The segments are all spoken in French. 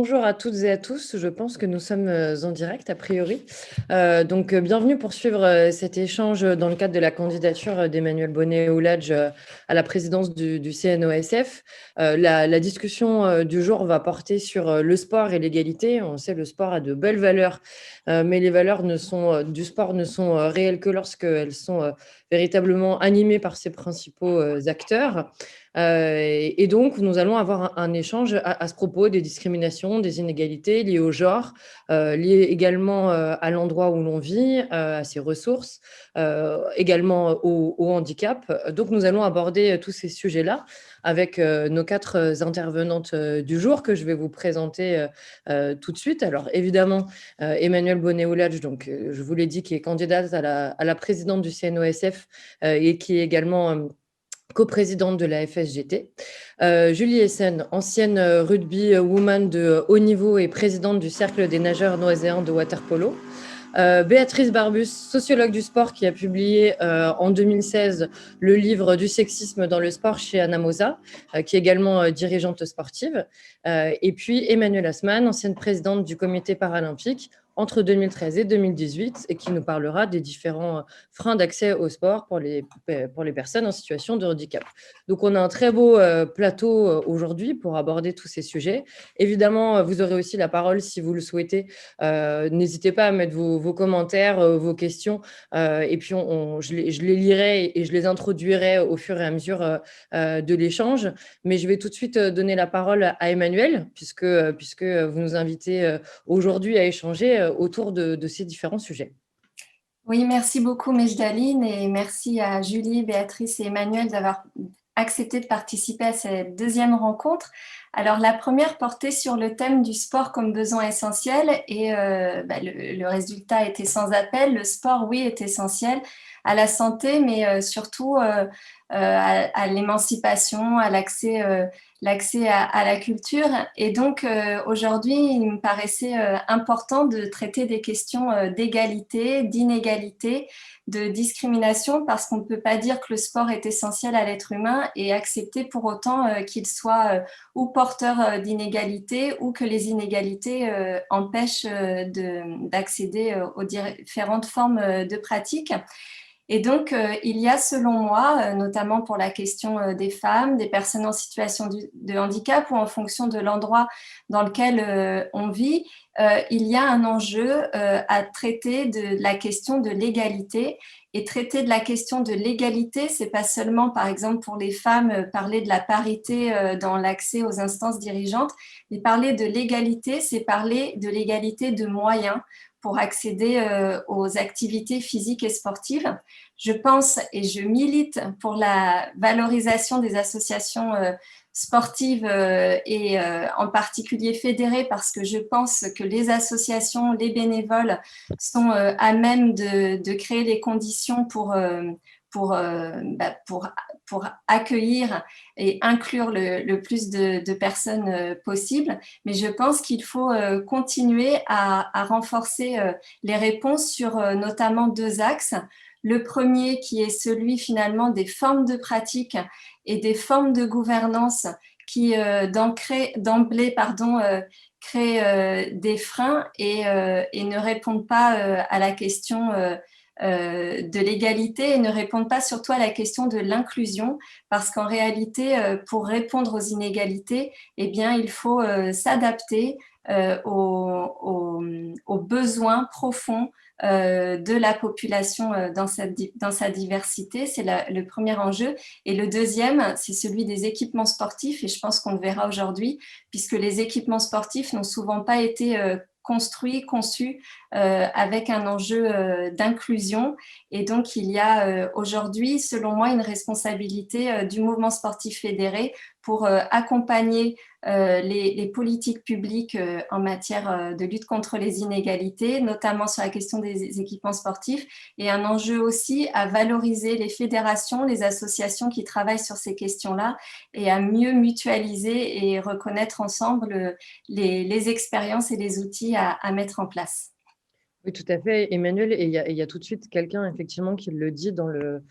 Bonjour à toutes et à tous. Je pense que nous sommes en direct a priori. Bienvenue pour suivre cet échange dans le cadre de la candidature d'Emmanuel Bonnét-Ouladj à la présidence du CNOSF. La discussion du jour va porter sur le sport et l'égalité. On sait le sport a de belles valeurs, mais les valeurs du sport ne sont réelles que lorsqu'elles sont véritablement animées par ses principaux acteurs. Et donc, nous allons avoir un échange à ce propos des discriminations, des inégalités liées au genre, liées également à l'endroit où l'on vit, à ses ressources, également au handicap. Donc, nous allons aborder tous ces sujets-là avec nos quatre intervenantes du jour que je vais vous présenter tout de suite. Alors, évidemment, Emmanuel Bonnét-Ouladj, donc, je vous l'ai dit, qui est candidate à la présidente du CNOSF et qui est également coprésidente de la FSGT. Julie Essen, ancienne rugby woman de haut niveau et présidente du Cercle des nageurs noiséens de waterpolo. Béatrice Barbus, sociologue du sport, qui a publié en 2016 le livre du sexisme dans le sport chez Anamosa, qui est également dirigeante sportive. Et puis Emmanuelle Assmann, ancienne présidente du comité paralympique entre 2013 et 2018, et qui nous parlera des différents freins d'accès au sport pour les personnes en situation de handicap. Donc on a un très beau plateau aujourd'hui pour aborder tous ces sujets. Évidemment, vous aurez aussi la parole si vous le souhaitez. N'hésitez pas à mettre vos commentaires, vos questions, et puis je les lirai et je les introduirai au fur et à mesure de l'échange. Mais je vais tout de suite donner la parole à Emmanuel, puisque vous nous invitez aujourd'hui à échanger autour de ces différents sujets. Oui, merci beaucoup Mejdaline et merci à Julie, Béatrice et Emmanuel d'avoir accepté de participer à cette deuxième rencontre. Alors la première portait sur le thème du sport comme besoin essentiel et le résultat était sans appel. Le sport, oui, est essentiel à la santé, mais surtout à l'émancipation, à l'accès à la culture. Et donc aujourd'hui, il me paraissait important de traiter des questions d'égalité, d'inégalité, de discrimination, parce qu'on ne peut pas dire que le sport est essentiel à l'être humain et accepter pour autant qu'il soit ou porteur d'inégalités ou que les inégalités empêchent d'accéder aux différentes formes de pratiques. Et donc, il y a, selon moi, notamment pour la question des femmes, des personnes en situation de handicap ou en fonction de l'endroit dans lequel on vit, il y a un enjeu à traiter de la question de l'égalité. Et traiter de la question de l'égalité, c'est pas seulement, par exemple, pour les femmes, parler de la parité dans l'accès aux instances dirigeantes, mais parler de l'égalité, c'est parler de l'égalité de moyens pour accéder aux activités physiques et sportives. Je pense et je milite pour la valorisation des associations sportives et en particulier fédérées, parce que je pense que les associations, les bénévoles sont à même de créer les conditions pour accueillir et inclure le plus de personnes possible. Mais je pense qu'il faut continuer à renforcer les réponses sur notamment deux axes. Le premier qui est celui finalement des formes de pratique et des formes de gouvernance qui d'emblée créent des freins et ne répondent pas à la question de l'égalité et ne répondent pas surtout à la question de l'inclusion, parce qu'en réalité, pour répondre aux inégalités, eh bien, il faut s'adapter aux besoins profonds de la population dans sa diversité. C'est le premier enjeu. Et le deuxième, c'est celui des équipements sportifs. Et je pense qu'on le verra aujourd'hui, puisque les équipements sportifs n'ont souvent pas été construits, conçus avec un enjeu d'inclusion. Et donc, il y a aujourd'hui, selon moi, une responsabilité du mouvement sportif fédéré pour accompagner les politiques publiques en matière de lutte contre les inégalités, notamment sur la question des équipements sportifs, et un enjeu aussi à valoriser les fédérations, les associations qui travaillent sur ces questions-là, et à mieux mutualiser et reconnaître ensemble les expériences et les outils à mettre en place. Oui, tout à fait, Emmanuel. Et il y a tout de suite quelqu'un, effectivement, qui le dit dans le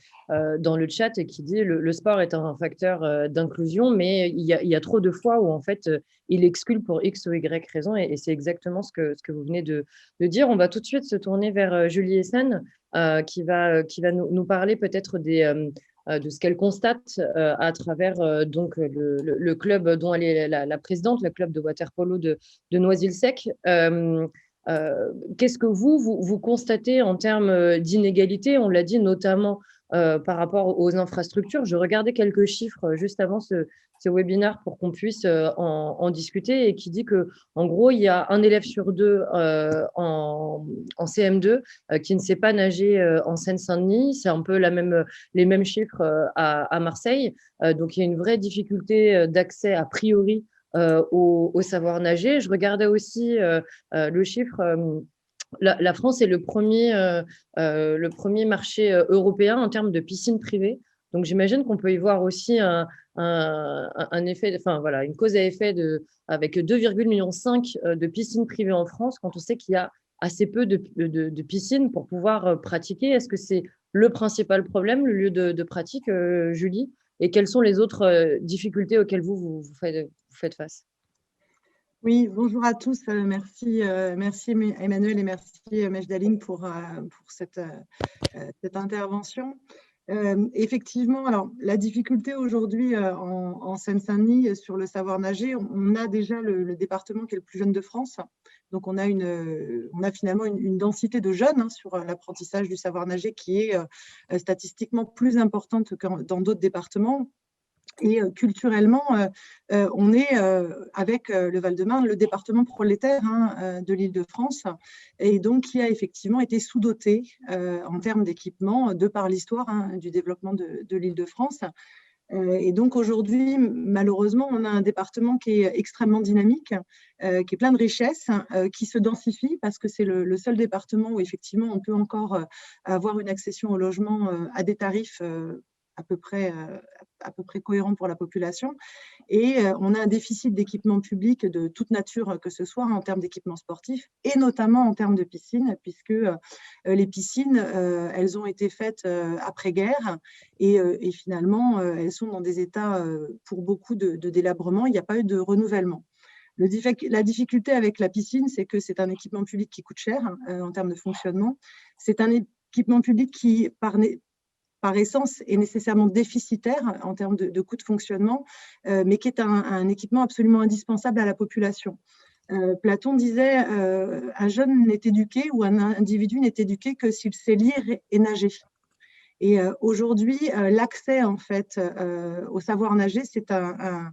chat et qui dit le sport est un facteur d'inclusion, mais il y a trop de fois où, en fait, il exclut pour X ou Y raison. Et c'est exactement ce que vous venez de dire. On va tout de suite se tourner vers Julie Essen, qui va nous parler peut-être de ce qu'elle constate à travers donc le club dont elle est la présidente, le club de water-polo de Noisy-le-Sec. Qu'est-ce que vous constatez en termes d'inégalité? On l'a dit notamment par rapport aux infrastructures. Je regardais quelques chiffres juste avant ce webinaire pour qu'on puisse en discuter, et qui dit que, en gros, il y a un élève sur deux en CM2 qui ne sait pas nager en Seine-Saint-Denis. C'est un peu les mêmes chiffres à Marseille. Donc, il y a une vraie difficulté d'accès a priori au savoir nager. Je regardais aussi le chiffre. La France est le premier marché européen en termes de piscines privées. Donc, j'imagine qu'on peut y voir aussi un effet, enfin voilà, une cause à effet avec 2,5 millions de piscines privées en France, quand on sait qu'il y a assez peu de piscines pour pouvoir pratiquer. Est-ce que c'est le principal problème, le lieu de pratique, Julie? Et quelles sont les autres difficultés auxquelles vous faites face? Oui, bonjour à tous. Merci Emmanuel et merci Mejdaline pour cette intervention. Effectivement, alors la difficulté aujourd'hui en Seine-Saint-Denis sur le savoir nager, on a déjà le département qui est le plus jeune de France. Donc on a finalement une densité de jeunes sur l'apprentissage du savoir nager qui est statistiquement plus importante que dans d'autres départements. Et culturellement, on est, avec le Val-de-Marne, le département prolétaire de l'Île-de-France, et donc qui a effectivement été sous-doté en termes d'équipement de par l'histoire du développement de l'Île-de-France. Et donc aujourd'hui, malheureusement, on a un département qui est extrêmement dynamique, qui est plein de richesses, qui se densifie parce que c'est le seul département où effectivement on peut encore avoir une accession au logement à des tarifs à peu près cohérent pour la population. Et on a un déficit d'équipements publics de toute nature, que ce soit en termes d'équipements sportifs et notamment en termes de piscines, puisque les piscines, elles ont été faites après-guerre et finalement, elles sont dans des états, pour beaucoup, de délabrement. Il n'y a pas eu de renouvellement. La difficulté avec la piscine, c'est que c'est un équipement public qui coûte cher en termes de fonctionnement. C'est un équipement public qui, par essence, est nécessairement déficitaire en termes de coûts de fonctionnement, mais qui est un équipement absolument indispensable à la population. Platon disait un jeune n'est éduqué ou un individu n'est éduqué que s'il sait lire et nager. Et aujourd'hui, l'accès en fait au savoir nager, c'est un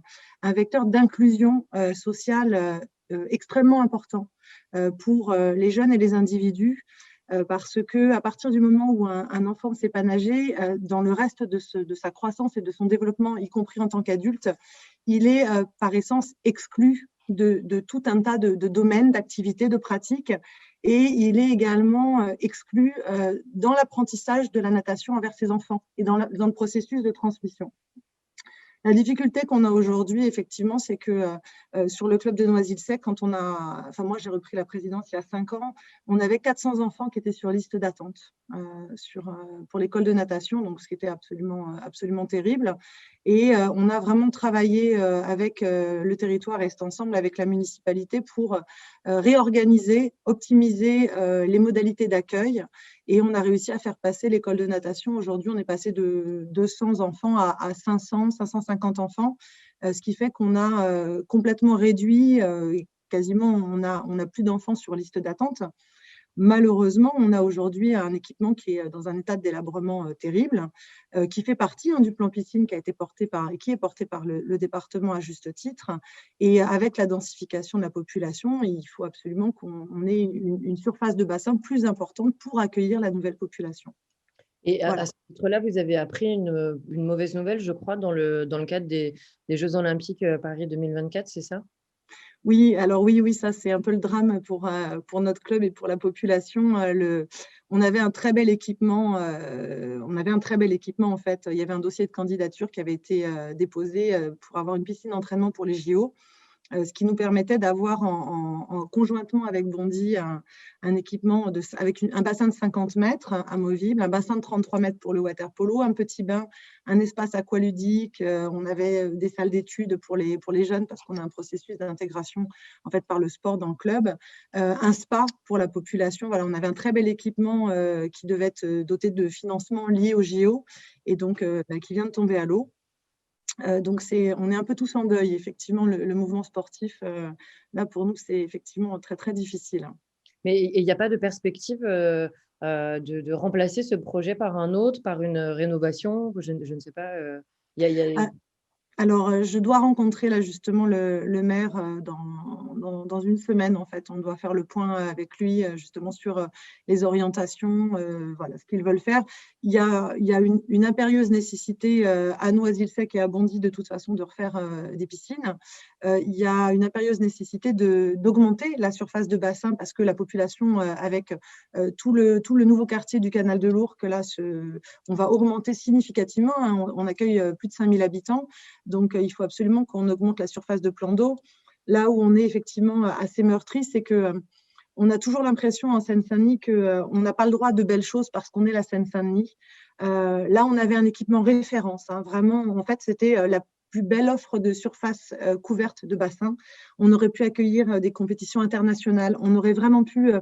vecteur d'inclusion sociale extrêmement important pour les jeunes et les individus. Parce qu'à partir du moment où un enfant ne sait pas nager, dans le reste de sa croissance et de son développement, y compris en tant qu'adulte, il est par essence exclu de tout un tas de domaines, d'activités, de pratiques, et il est également exclu dans l'apprentissage de la natation envers ses enfants et dans le processus de transmission. La difficulté qu'on a aujourd'hui, effectivement, c'est que sur le club de Noisy-le-Sec, moi j'ai repris la présidence il y a 5 ans, on avait 400 enfants qui étaient sur liste d'attente pour l'école de natation, donc ce qui était absolument terrible. Et on a vraiment travaillé avec le territoire Est Ensemble, avec la municipalité, pour réorganiser, optimiser les modalités d'accueil. Et on a réussi à faire passer l'école de natation. Aujourd'hui, on est passé de 200 enfants à 500, 550 enfants, ce qui fait qu'on a complètement réduit, quasiment on a plus d'enfants sur liste d'attente. Malheureusement, on a aujourd'hui un équipement qui est dans un état de délabrement terrible, qui fait partie du plan piscine qui est porté par le département à juste titre. Et avec la densification de la population, il faut absolument qu'on ait une surface de bassin plus importante pour accueillir la nouvelle population. Et Voilà. à ce titre-là, vous avez appris une mauvaise nouvelle, je crois, dans le cadre des Jeux Olympiques Paris 2024, c'est ça? Oui, alors oui, ça c'est un peu le drame pour notre club et pour la population. On avait un très bel équipement. En fait. Il y avait un dossier de candidature qui avait été déposé pour avoir une piscine d'entraînement pour les JO. ce qui nous permettait d'avoir conjointement avec Bondy un équipement avec un bassin de 50 mètres amovible, un bassin de 33 mètres pour le water polo, un petit bain, un espace aqualudique. On avait des salles d'études pour les jeunes parce qu'on a un processus d'intégration en fait par le sport dans le club, un spa pour la population. Voilà, on avait un très bel équipement qui devait être doté de financement lié au JO et donc qui vient de tomber à l'eau. Donc, on est un peu tous en deuil. Effectivement, le mouvement sportif, là, pour nous, c'est effectivement très, très difficile. Mais il n'y a pas de perspective de remplacer ce projet par un autre, par une rénovation? Je ne sais pas. Alors, je dois rencontrer là justement le maire dans une semaine, en fait. On doit faire le point avec lui justement sur les orientations, voilà, ce qu'ils veulent faire. Il y a une impérieuse nécessité à Noisy-le-Sec et à Bondy de toute façon de refaire des piscines. Il y a une impérieuse nécessité d'augmenter la surface de bassin parce que la population, avec tout le nouveau quartier du canal de l'Ourcq, là, on va augmenter significativement. Hein. On accueille plus de 5000 habitants. Donc, il faut absolument qu'on augmente la surface de plan d'eau. Là où on est effectivement assez meurtri, c'est qu'on a toujours l'impression en Seine-Saint-Denis qu'on n'a pas le droit de belles choses parce qu'on est la Seine-Saint-Denis. Là, on avait un équipement référence. Hein. Vraiment, en fait, c'était la plus belle offre de surface couverte de bassin. On aurait pu accueillir des compétitions internationales. On aurait vraiment pu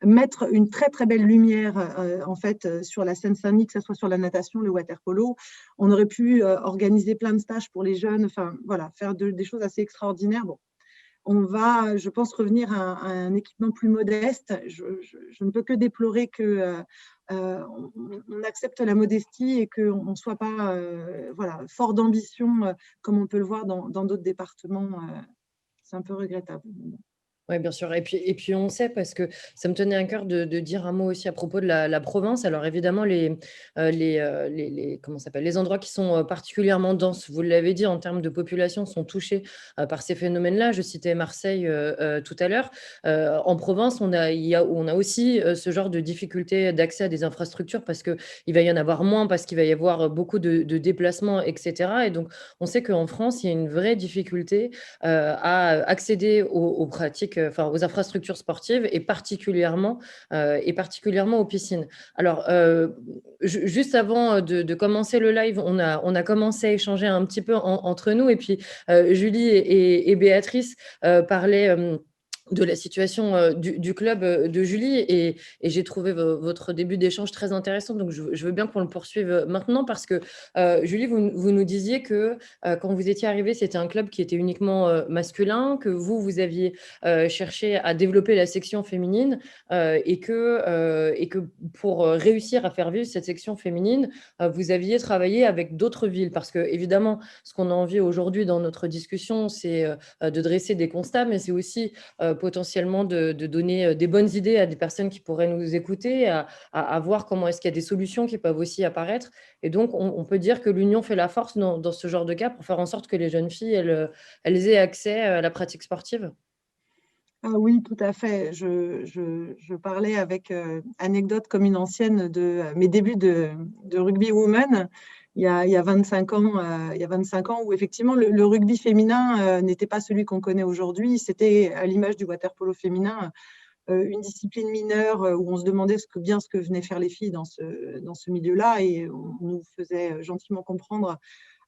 mettre une très, très belle lumière en fait, sur la Seine-Saint-Denis, que ce soit sur la natation, le water-polo. On aurait pu organiser plein de stages pour les jeunes, enfin, voilà, faire des choses assez extraordinaires. Bon. On va, je pense, revenir à un équipement plus modeste. Je ne peux que déplorer qu'on accepte la modestie et qu'on ne soit pas voilà, fort d'ambition comme on peut le voir dans d'autres départements. C'est un peu regrettable. Oui, bien sûr. Et puis, on sait, parce que ça me tenait à cœur de dire un mot aussi à propos de la province. Alors, évidemment, comment ça s'appelle, les endroits qui sont particulièrement denses, vous l'avez dit, en termes de population, sont touchés par ces phénomènes-là. Je citais Marseille tout à l'heure. En province, on a aussi ce genre de difficulté d'accès à des infrastructures parce qu'il va y en avoir moins, parce qu'il va y avoir beaucoup de déplacements, etc. Et donc, on sait qu'en France, il y a une vraie difficulté à accéder aux pratiques, enfin aux infrastructures sportives et particulièrement aux piscines. Alors, juste avant de commencer le live, on a commencé à échanger un petit peu entre nous, et puis Julie et Béatrice parlaient de la situation du club de Julie, et j'ai trouvé votre début d'échange très intéressant, donc je veux bien qu'on le poursuive maintenant, parce que Julie, vous nous disiez que quand vous étiez arrivée, c'était un club qui était uniquement masculin, que vous aviez cherché à développer la section féminine, et que pour réussir à faire vivre cette section féminine, vous aviez travaillé avec d'autres villes, parce que évidemment, ce qu'on a envie aujourd'hui dans notre discussion, c'est de dresser des constats, mais c'est aussi potentiellement de donner des bonnes idées à des personnes qui pourraient nous écouter, à voir comment est-ce qu'il y a des solutions qui peuvent aussi apparaître. Et donc, on peut dire que l'union fait la force dans ce genre de cas, pour faire en sorte que les jeunes filles, elles aient accès à la pratique sportive. Ah oui, tout à fait. Je parlais avec anecdote comme une ancienne de mes débuts de rugby woman il y a 25 ans, où effectivement le rugby féminin n'était pas celui qu'on connaît aujourd'hui. C'était à l'image du water-polo féminin, une discipline mineure où on se demandait ce que venaient faire les filles dans ce milieu-là, et on nous faisait gentiment comprendre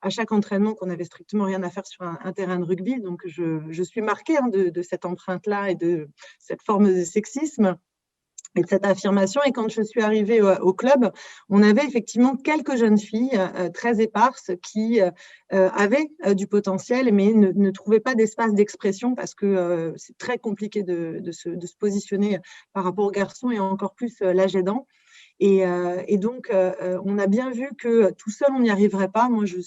à chaque entraînement qu'on n'avait strictement rien à faire sur un terrain de rugby. Donc, je suis marquée de cette empreinte-là et de cette forme de sexisme et de cette affirmation. Et quand je suis arrivée au club, on avait effectivement quelques jeunes filles très éparses qui avaient du potentiel, mais ne trouvaient pas d'espace d'expression parce que c'est très compliqué de se positionner par rapport aux garçons, et encore plus l'âge aidant. Et donc, on a bien vu que tout seul, on n'y arriverait pas. Moi, je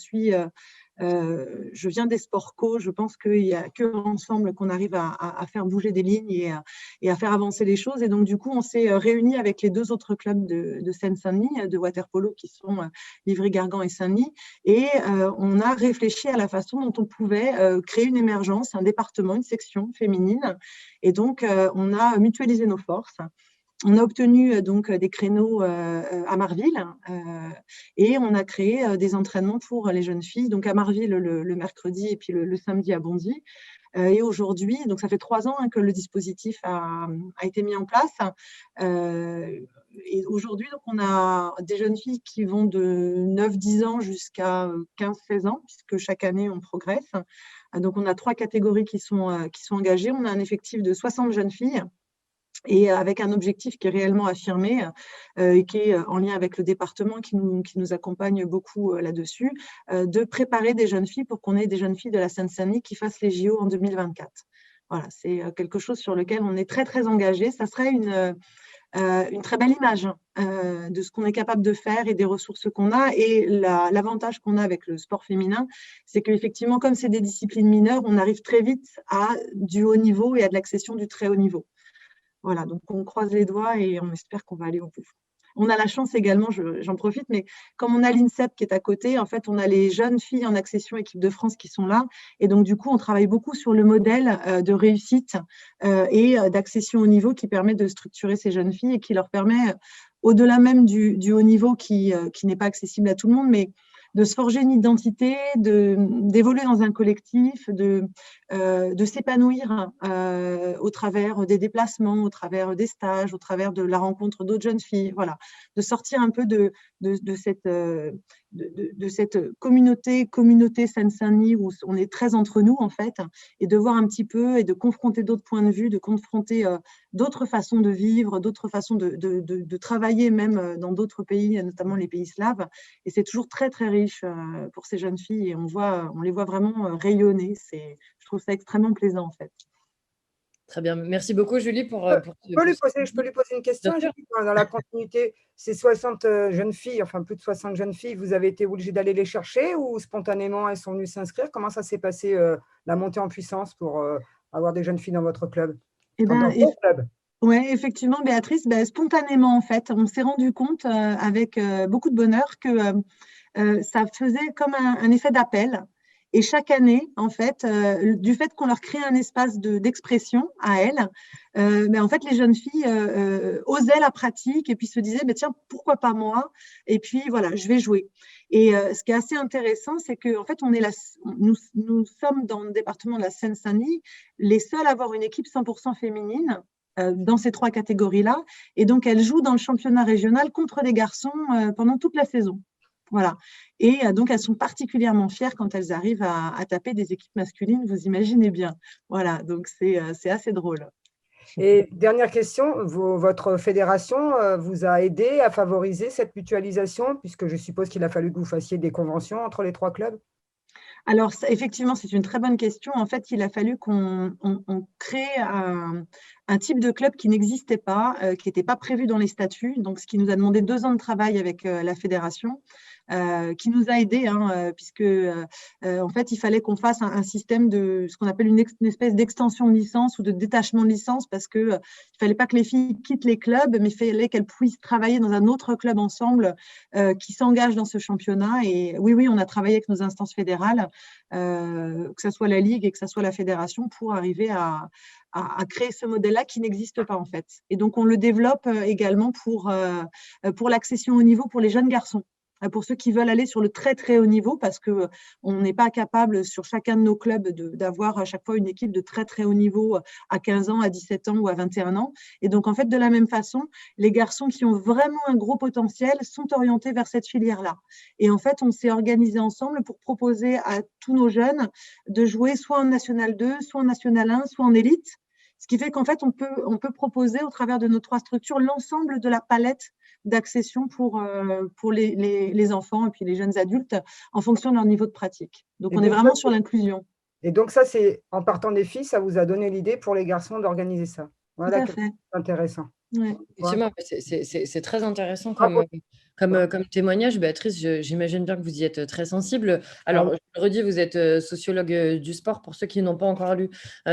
viens des sports co. Je pense qu'il n'y a qu'ensemble qu'on arrive à faire bouger des lignes et à faire avancer les choses. Et donc, du coup, on s'est réunis avec les deux autres clubs de Seine-Saint-Denis, de water-polo, qui sont Livry-Gargan et Saint-Denis. Et on a réfléchi à la façon dont on pouvait créer une émergence, un département, une section féminine. Et donc, on a mutualisé nos forces. On a obtenu donc des créneaux à Marville et on a créé des entraînements pour les jeunes filles, donc à Marville le mercredi et puis le samedi à Bondy. Et aujourd'hui, donc ça fait 3 ans que le dispositif a été mis en place. Et aujourd'hui, donc, on a des jeunes filles qui vont de 9-10 ans jusqu'à 15-16 ans, puisque chaque année, on progresse. Donc, on a 3 catégories qui sont engagées. On a un effectif de 60 jeunes filles et avec un objectif qui est réellement affirmé et qui est en lien avec le département qui nous accompagne beaucoup là-dessus, de préparer des jeunes filles pour qu'on ait des jeunes filles de la Seine-Saint-Denis qui fassent les JO en 2024. Voilà, c'est quelque chose sur lequel on est très, très engagé. Ça serait une très belle image de ce qu'on est capable de faire et des ressources qu'on a. Et l'avantage qu'on a avec le sport féminin, c'est qu'effectivement, comme c'est des disciplines mineures, on arrive très vite à du haut niveau et à de l'accession du très haut niveau. Voilà, donc on croise les doigts et on espère qu'on va aller au bout. On a la chance également, j'en profite, mais comme on a l'INSEP qui est à côté, en fait, on a les jeunes filles en accession équipe de France qui sont là. Et donc, du coup, on travaille beaucoup sur le modèle de réussite et d'accession au niveau qui permet de structurer ces jeunes filles et qui leur permet, au-delà même du haut niveau qui n'est pas accessible à tout le monde, mais de se forger une identité, d'évoluer dans un collectif, de s'épanouir au travers des déplacements, au travers des stages, au travers de la rencontre d'autres jeunes filles, voilà, de sortir un peu de cette communauté Seine-Saint-Denis où on est très entre nous en fait, et de voir un petit peu et de confronter d'autres points de vue, de confronter d'autres façons de vivre, d'autres façons de travailler même dans d'autres pays, notamment les pays slaves. Et c'est toujours très très riche pour ces jeunes filles et on les voit vraiment rayonner. Je trouve ça extrêmement plaisant en fait. Très bien. Merci beaucoup, Julie, pour Je peux lui poser une question. Dans la continuité, ces 60 jeunes filles, enfin plus de 60 jeunes filles, vous avez été obligés d'aller les chercher ou spontanément elles sont venues s'inscrire? Comment ça s'est passé, la montée en puissance pour avoir des jeunes filles dans votre club? Oui, effectivement, Béatrice, spontanément, en fait, on s'est rendu compte avec beaucoup de bonheur que ça faisait comme un effet d'appel. Et chaque année, en fait, du fait qu'on leur crée un espace d'expression à elles, en fait, les jeunes filles osaient la pratique et puis se disaient, tiens, pourquoi pas moi? Et puis, voilà, je vais jouer. Et ce qui est assez intéressant, c'est qu'en fait, nous sommes dans le département de la Seine-Saint-Denis les seuls à avoir une équipe 100% féminine dans ces 3 catégories-là. Et donc, elles jouent dans le championnat régional contre des garçons pendant toute la saison. Voilà. Et donc, elles sont particulièrement fières quand elles arrivent à taper des équipes masculines, vous imaginez bien. Voilà, donc c'est assez drôle. Et dernière question, votre fédération vous a aidé à favoriser cette mutualisation, puisque je suppose qu'il a fallu que vous fassiez des conventions entre les 3 clubs? Alors, effectivement, c'est une très bonne question. En fait, il a fallu qu'on crée un type de club qui n'existait pas, qui n'était pas prévu dans les statuts, donc ce qui nous a demandé 2 ans de travail avec la fédération. Qui nous a aidés, puisque en fait, il fallait qu'on fasse un système de ce qu'on appelle une espèce d'extension de licence ou de détachement de licence, parce qu'il ne fallait pas que les filles quittent les clubs, mais il fallait qu'elles puissent travailler dans un autre club ensemble qui s'engage dans ce championnat. Et oui, on a travaillé avec nos instances fédérales, que ce soit la Ligue et que ce soit la fédération, pour arriver à créer ce modèle-là qui n'existe pas en fait. Et donc, on le développe également pour l'accession au niveau pour les jeunes garçons. Pour ceux qui veulent aller sur le très très haut niveau, parce qu'on n'est pas capable sur chacun de nos clubs d'avoir à chaque fois une équipe de très très haut niveau à 15 ans, à 17 ans ou à 21 ans. Et donc en fait, de la même façon, les garçons qui ont vraiment un gros potentiel sont orientés vers cette filière-là. Et en fait, on s'est organisé ensemble pour proposer à tous nos jeunes de jouer soit en National 2, soit en National 1, soit en élite. Ce qui fait qu'en fait, on peut proposer au travers de nos 3 structures l'ensemble de la palette d'accession pour les enfants et puis les jeunes adultes en fonction de leur niveau de pratique. Donc, on est vraiment sur l'inclusion. Et donc, ça, c'est en partant des filles, ça vous a donné l'idée pour les garçons d'organiser ça. Voilà, tout à fait. Intéressant. Ouais. Effectivement, c'est très intéressant comme témoignage. Béatrice, j'imagine bien que vous y êtes très sensible. Alors, je le redis, vous êtes sociologue du sport. Pour ceux qui n'ont pas encore lu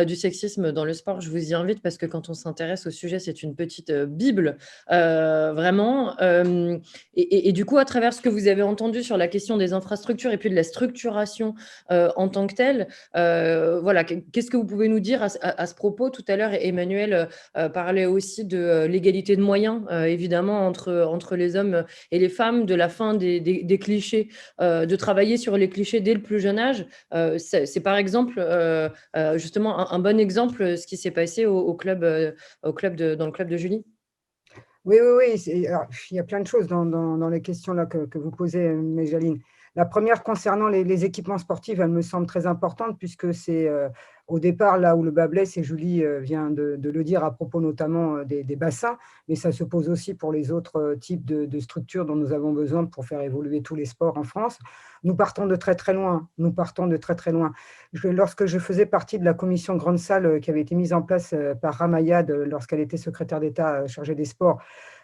du sexisme dans le sport, je vous y invite parce que quand on s'intéresse au sujet, c'est une petite bible, vraiment. Et du coup, à travers ce que vous avez entendu sur la question des infrastructures et puis de la structuration en tant que telle, voilà, qu'est-ce que vous pouvez nous dire à ce propos? Tout à l'heure, Emmanuel parlait aussi de l'égalité de moyens, évidemment, entre les hommes et et les femmes, de la fin des clichés, de travailler sur les clichés dès le plus jeune âge. C'est par exemple, justement, un bon exemple, ce qui s'est passé au club, dans le club de Julie. Oui, oui, oui. Alors, il y a plein de choses dans les questions là que vous posez, Mejdaline. La première concernant les équipements sportifs, elle me semble très importante puisque c'est au départ là où le bas blesse, et Julie vient de le dire à propos notamment des bassins, mais ça se pose aussi pour les autres types de structures dont nous avons besoin pour faire évoluer tous les sports en France. Nous partons de très très loin. Nous partons de très très loin. Lorsque je faisais partie de la commission grande salle qui avait été mise en place par Ramayad lorsqu'elle était secrétaire d'État chargée des sports,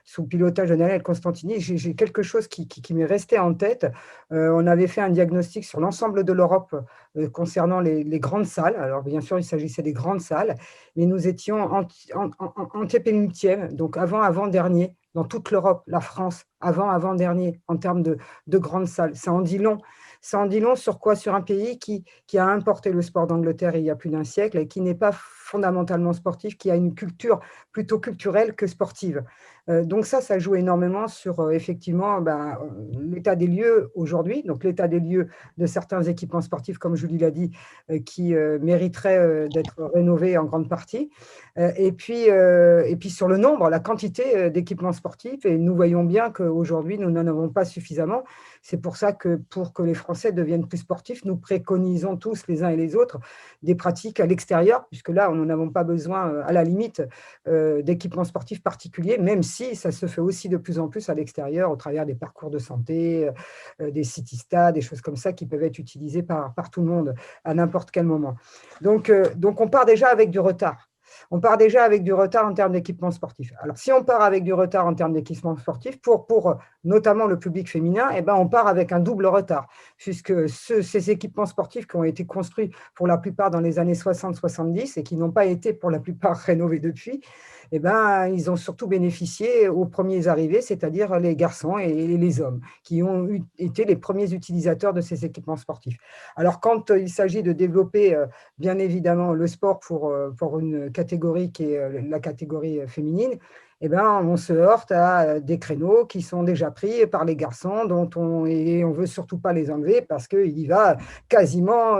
sous le pilotage de Daniel Constantini, j'ai quelque chose qui m'est resté en tête. On avait fait un diagnostic sur l'ensemble de l'Europe concernant les grandes salles. Alors, bien sûr, il s'agissait des grandes salles, mais nous étions antépénultième, donc avant-dernier, dans toute l'Europe, la France, avant-dernier, en termes de grandes salles. Ça en dit long. Ça en dit long sur quoi? Sur un pays qui a importé le sport d'Angleterre il y a plus d'un siècle et qui n'est pas fondamentalement sportif, qui a une culture plutôt culturelle que sportive. Donc ça joue énormément sur effectivement l'état des lieux aujourd'hui, donc l'état des lieux de certains équipements sportifs, comme Julie l'a dit, qui mériteraient d'être rénovés en grande partie. Et puis sur le nombre, la quantité d'équipements sportifs, et nous voyons bien qu'aujourd'hui, nous n'en avons pas suffisamment. C'est pour ça que pour que les Français deviennent plus sportifs, nous préconisons tous, les uns et les autres, des pratiques à l'extérieur, puisque là, nous n'avons pas besoin, à la limite, d'équipements sportifs particuliers, même si ça se fait aussi de plus en plus à l'extérieur, au travers des parcours de santé, des city-stades, des choses comme ça qui peuvent être utilisées par tout le monde à n'importe quel moment. Donc, on part déjà avec du retard. On part déjà avec du retard en termes d'équipements sportifs. Alors, si on part avec du retard en termes d'équipements sportifs, pour notamment le public féminin, on part avec un double retard, puisque ces équipements sportifs qui ont été construits pour la plupart dans les années 60-70 et qui n'ont pas été pour la plupart rénovés depuis, ils ont surtout bénéficié aux premiers arrivés, c'est-à-dire les garçons et les hommes, qui ont été les premiers utilisateurs de ces équipements sportifs. Alors, quand il s'agit de développer, bien évidemment, le sport pour une catégorie qui est la catégorie féminine, on se heurte à des créneaux qui sont déjà pris par les garçons, et on ne veut surtout pas les enlever parce qu'il y va quasiment,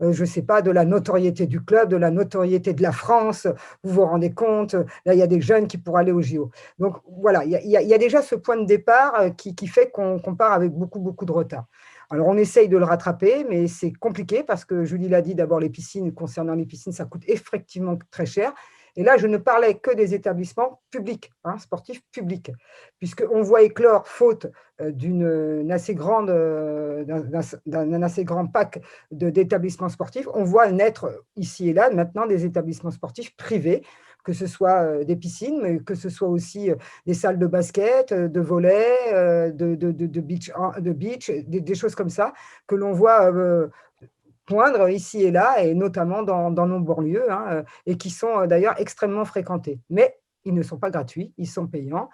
je ne sais pas, de la notoriété du club, de la notoriété de la France. Vous vous rendez compte, là, il y a des jeunes qui pourraient aller au JO. Donc, voilà, il y a déjà ce point de départ qui fait qu'on part avec beaucoup, beaucoup de retard. Alors, on essaye de le rattraper, mais c'est compliqué parce que Julie l'a dit, d'abord, les piscines, concernant les piscines, ça coûte effectivement très cher. Et là, je ne parlais que des établissements publics, sportifs publics, puisqu'on voit éclore, faute d'un assez grand pack d'établissements sportifs, on voit naître ici et là maintenant des établissements sportifs privés, que ce soit des piscines, mais que ce soit aussi des salles de basket, de volley, de beach, des choses comme ça, que l'on voit poindre ici et là, et notamment dans nos banlieues, et qui sont d'ailleurs extrêmement fréquentés. Mais ils ne sont pas gratuits, ils sont payants,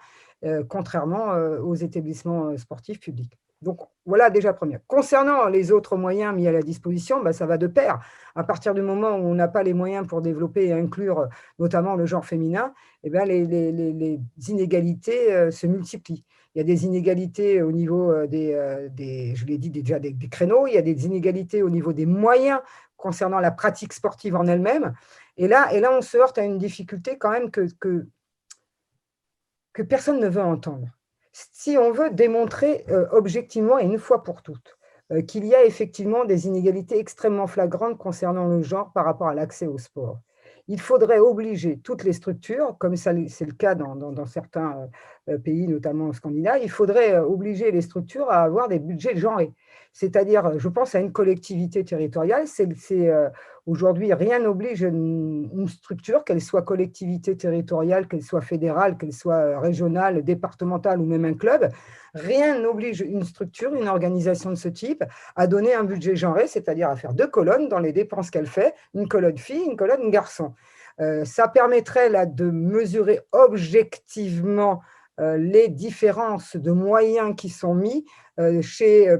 contrairement aux établissements sportifs publics. Donc, voilà déjà première. Concernant les autres moyens mis à la disposition, ça va de pair. À partir du moment où on n'a pas les moyens pour développer et inclure notamment le genre féminin, les inégalités se multiplient. Il y a des inégalités au niveau je l'ai dit déjà, des créneaux, il y a des inégalités au niveau des moyens concernant la pratique sportive en elle-même. Et là, on se heurte à une difficulté quand même que personne ne veut entendre. Si on veut démontrer objectivement et une fois pour toutes qu'il y a effectivement des inégalités extrêmement flagrantes concernant le genre par rapport à l'accès au sport, il faudrait obliger toutes les structures, comme c'est le cas dans certains pays, notamment scandinaves, il faudrait obliger les structures à avoir des budgets genrés. C'est-à-dire, je pense à une collectivité territoriale, aujourd'hui, rien n'oblige une structure, qu'elle soit collectivité territoriale, qu'elle soit fédérale, qu'elle soit régionale, départementale ou même un club, rien n'oblige une structure, une organisation de ce type à donner un budget genré, c'est-à-dire à faire 2 colonnes dans les dépenses qu'elle fait, une colonne fille, une colonne garçon. Ça permettrait là de mesurer objectivement les différences de moyens qui sont mis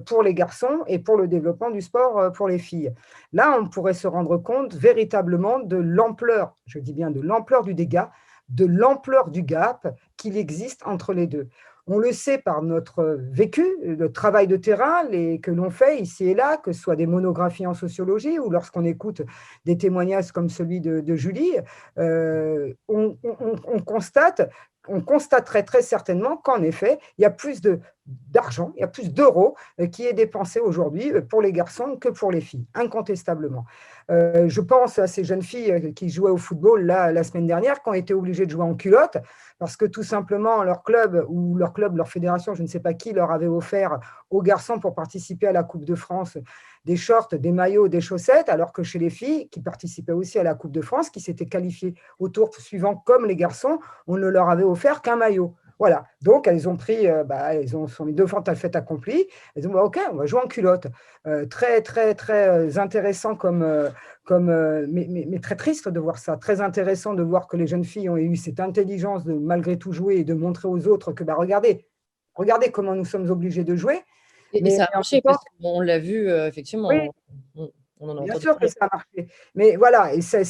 pour les garçons et pour le développement du sport pour les filles. Là, on pourrait se rendre compte véritablement de l'ampleur, je dis bien de l'ampleur du dégât, de l'ampleur du gap qu'il existe entre les deux. On le sait par notre vécu, le travail de terrain que l'on fait ici et là, que ce soit des monographies en sociologie ou lorsqu'on écoute des témoignages comme celui de Julie, on constaterait très certainement qu'en effet, il y a plus d'argent, il y a plus d'euros qui est dépensé aujourd'hui pour les garçons que pour les filles, incontestablement. Je pense à ces jeunes filles qui jouaient au football la semaine dernière, qui ont été obligées de jouer en culotte, parce que tout simplement leur club, leur fédération, je ne sais pas qui, leur avait offert aux garçons pour participer à la Coupe de France des shorts, des maillots, des chaussettes, alors que chez les filles qui participaient aussi à la Coupe de France, qui s'étaient qualifiées au tour suivant comme les garçons, on ne leur avait offert qu'un maillot. Voilà, donc elles ont pris, elles sont mis devant le fait accompli, elles ont dit ok, on va jouer en culotte. Très, très, très intéressant mais très triste de voir ça. Très intéressant de voir que les jeunes filles ont eu cette intelligence de malgré tout jouer et de montrer aux autres que regardez comment nous sommes obligés de jouer. Et ça a marché parce qu'on l'a vu, effectivement. Oui. On en a Bien entendu sûr que parler. ça a marché. Mais voilà, et c'est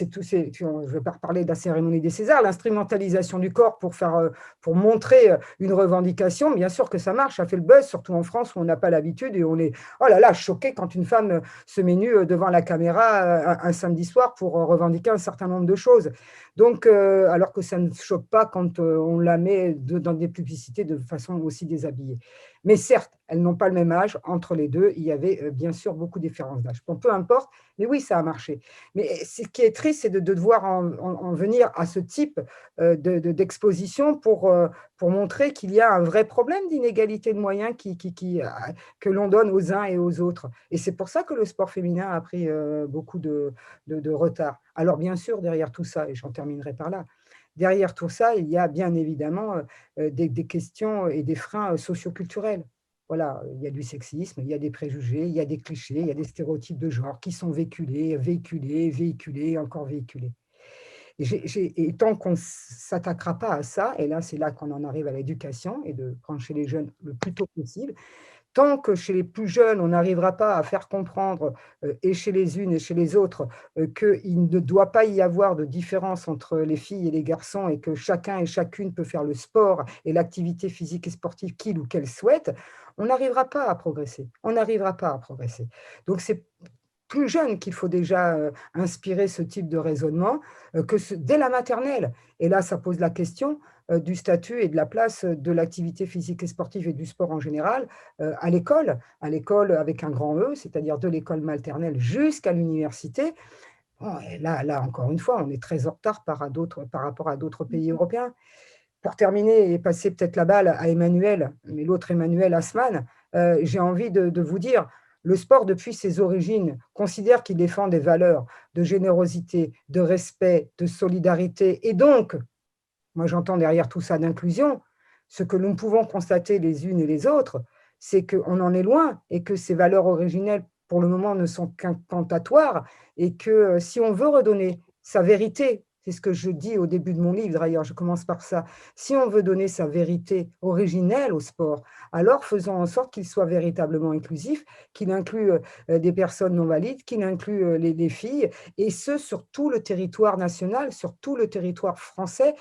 tout. Je ne vais pas reparler de la cérémonie des Césars, l'instrumentalisation du corps pour montrer une revendication, bien sûr que ça marche, ça fait le buzz, surtout en France où on n'a pas l'habitude et on est, oh là là, choqué quand une femme se met nue devant la caméra un samedi soir pour revendiquer un certain nombre de choses. Donc, alors que ça ne choque pas quand on la met dans des publicités de façon aussi déshabillée. Mais certes, elles n'ont pas le même âge. Entre les deux, il y avait bien sûr beaucoup de différences d'âge. Bon, peu importe, mais oui, ça a marché. Mais ce qui est triste, c'est de devoir en venir à ce type d'exposition pour montrer qu'il y a un vrai problème d'inégalité de moyens que l'on donne aux uns et aux autres. Et c'est pour ça que le sport féminin a pris beaucoup de retard. Alors bien sûr, derrière tout ça, et j'en terminerai par là, derrière tout ça, il y a bien évidemment des questions et des freins socioculturels. Voilà, il y a du sexisme, il y a des préjugés, il y a des clichés, il y a des stéréotypes de genre qui sont véhiculés, encore véhiculés. Et tant qu'on ne s'attaquera pas à ça, et là, c'est là qu'on en arrive à l'éducation et de prendre chez les jeunes le plus tôt possible, tant que chez les plus jeunes, on n'arrivera pas à faire comprendre, et chez les unes et chez les autres, qu'il ne doit pas y avoir de différence entre les filles et les garçons et que chacun et chacune peut faire le sport et l'activité physique et sportive qu'il ou qu'elle souhaite, on n'arrivera pas à progresser. On n'arrivera pas à progresser. Donc, c'est plus jeune qu'il faut déjà inspirer ce type de raisonnement, dès la maternelle. Et là, ça pose la question du statut et de la place de l'activité physique et sportive et du sport en général à l'école avec un grand E, c'est-à-dire de l'école maternelle jusqu'à l'université. Bon, et là, encore une fois, on est très en retard par rapport à d'autres pays européens. Pour terminer et passer peut-être la balle à Emmanuel, mais l'autre Emmanuel Assmann, j'ai envie de vous dire, le sport, depuis ses origines, considère qu'il défend des valeurs de générosité, de respect, de solidarité et donc, moi j'entends derrière tout ça d'inclusion, ce que nous pouvons constater les unes et les autres, c'est qu'on en est loin et que ces valeurs originelles, pour le moment, ne sont qu'incantatoires et que si on veut redonner sa vérité, c'est ce que je dis au début de mon livre, d'ailleurs, je commence par ça, si on veut donner sa vérité originelle au sport, alors faisons en sorte qu'il soit véritablement inclusif, qu'il inclue des personnes non valides, qu'il inclue les filles, et ce, sur tout le territoire national, sur tout le territoire français,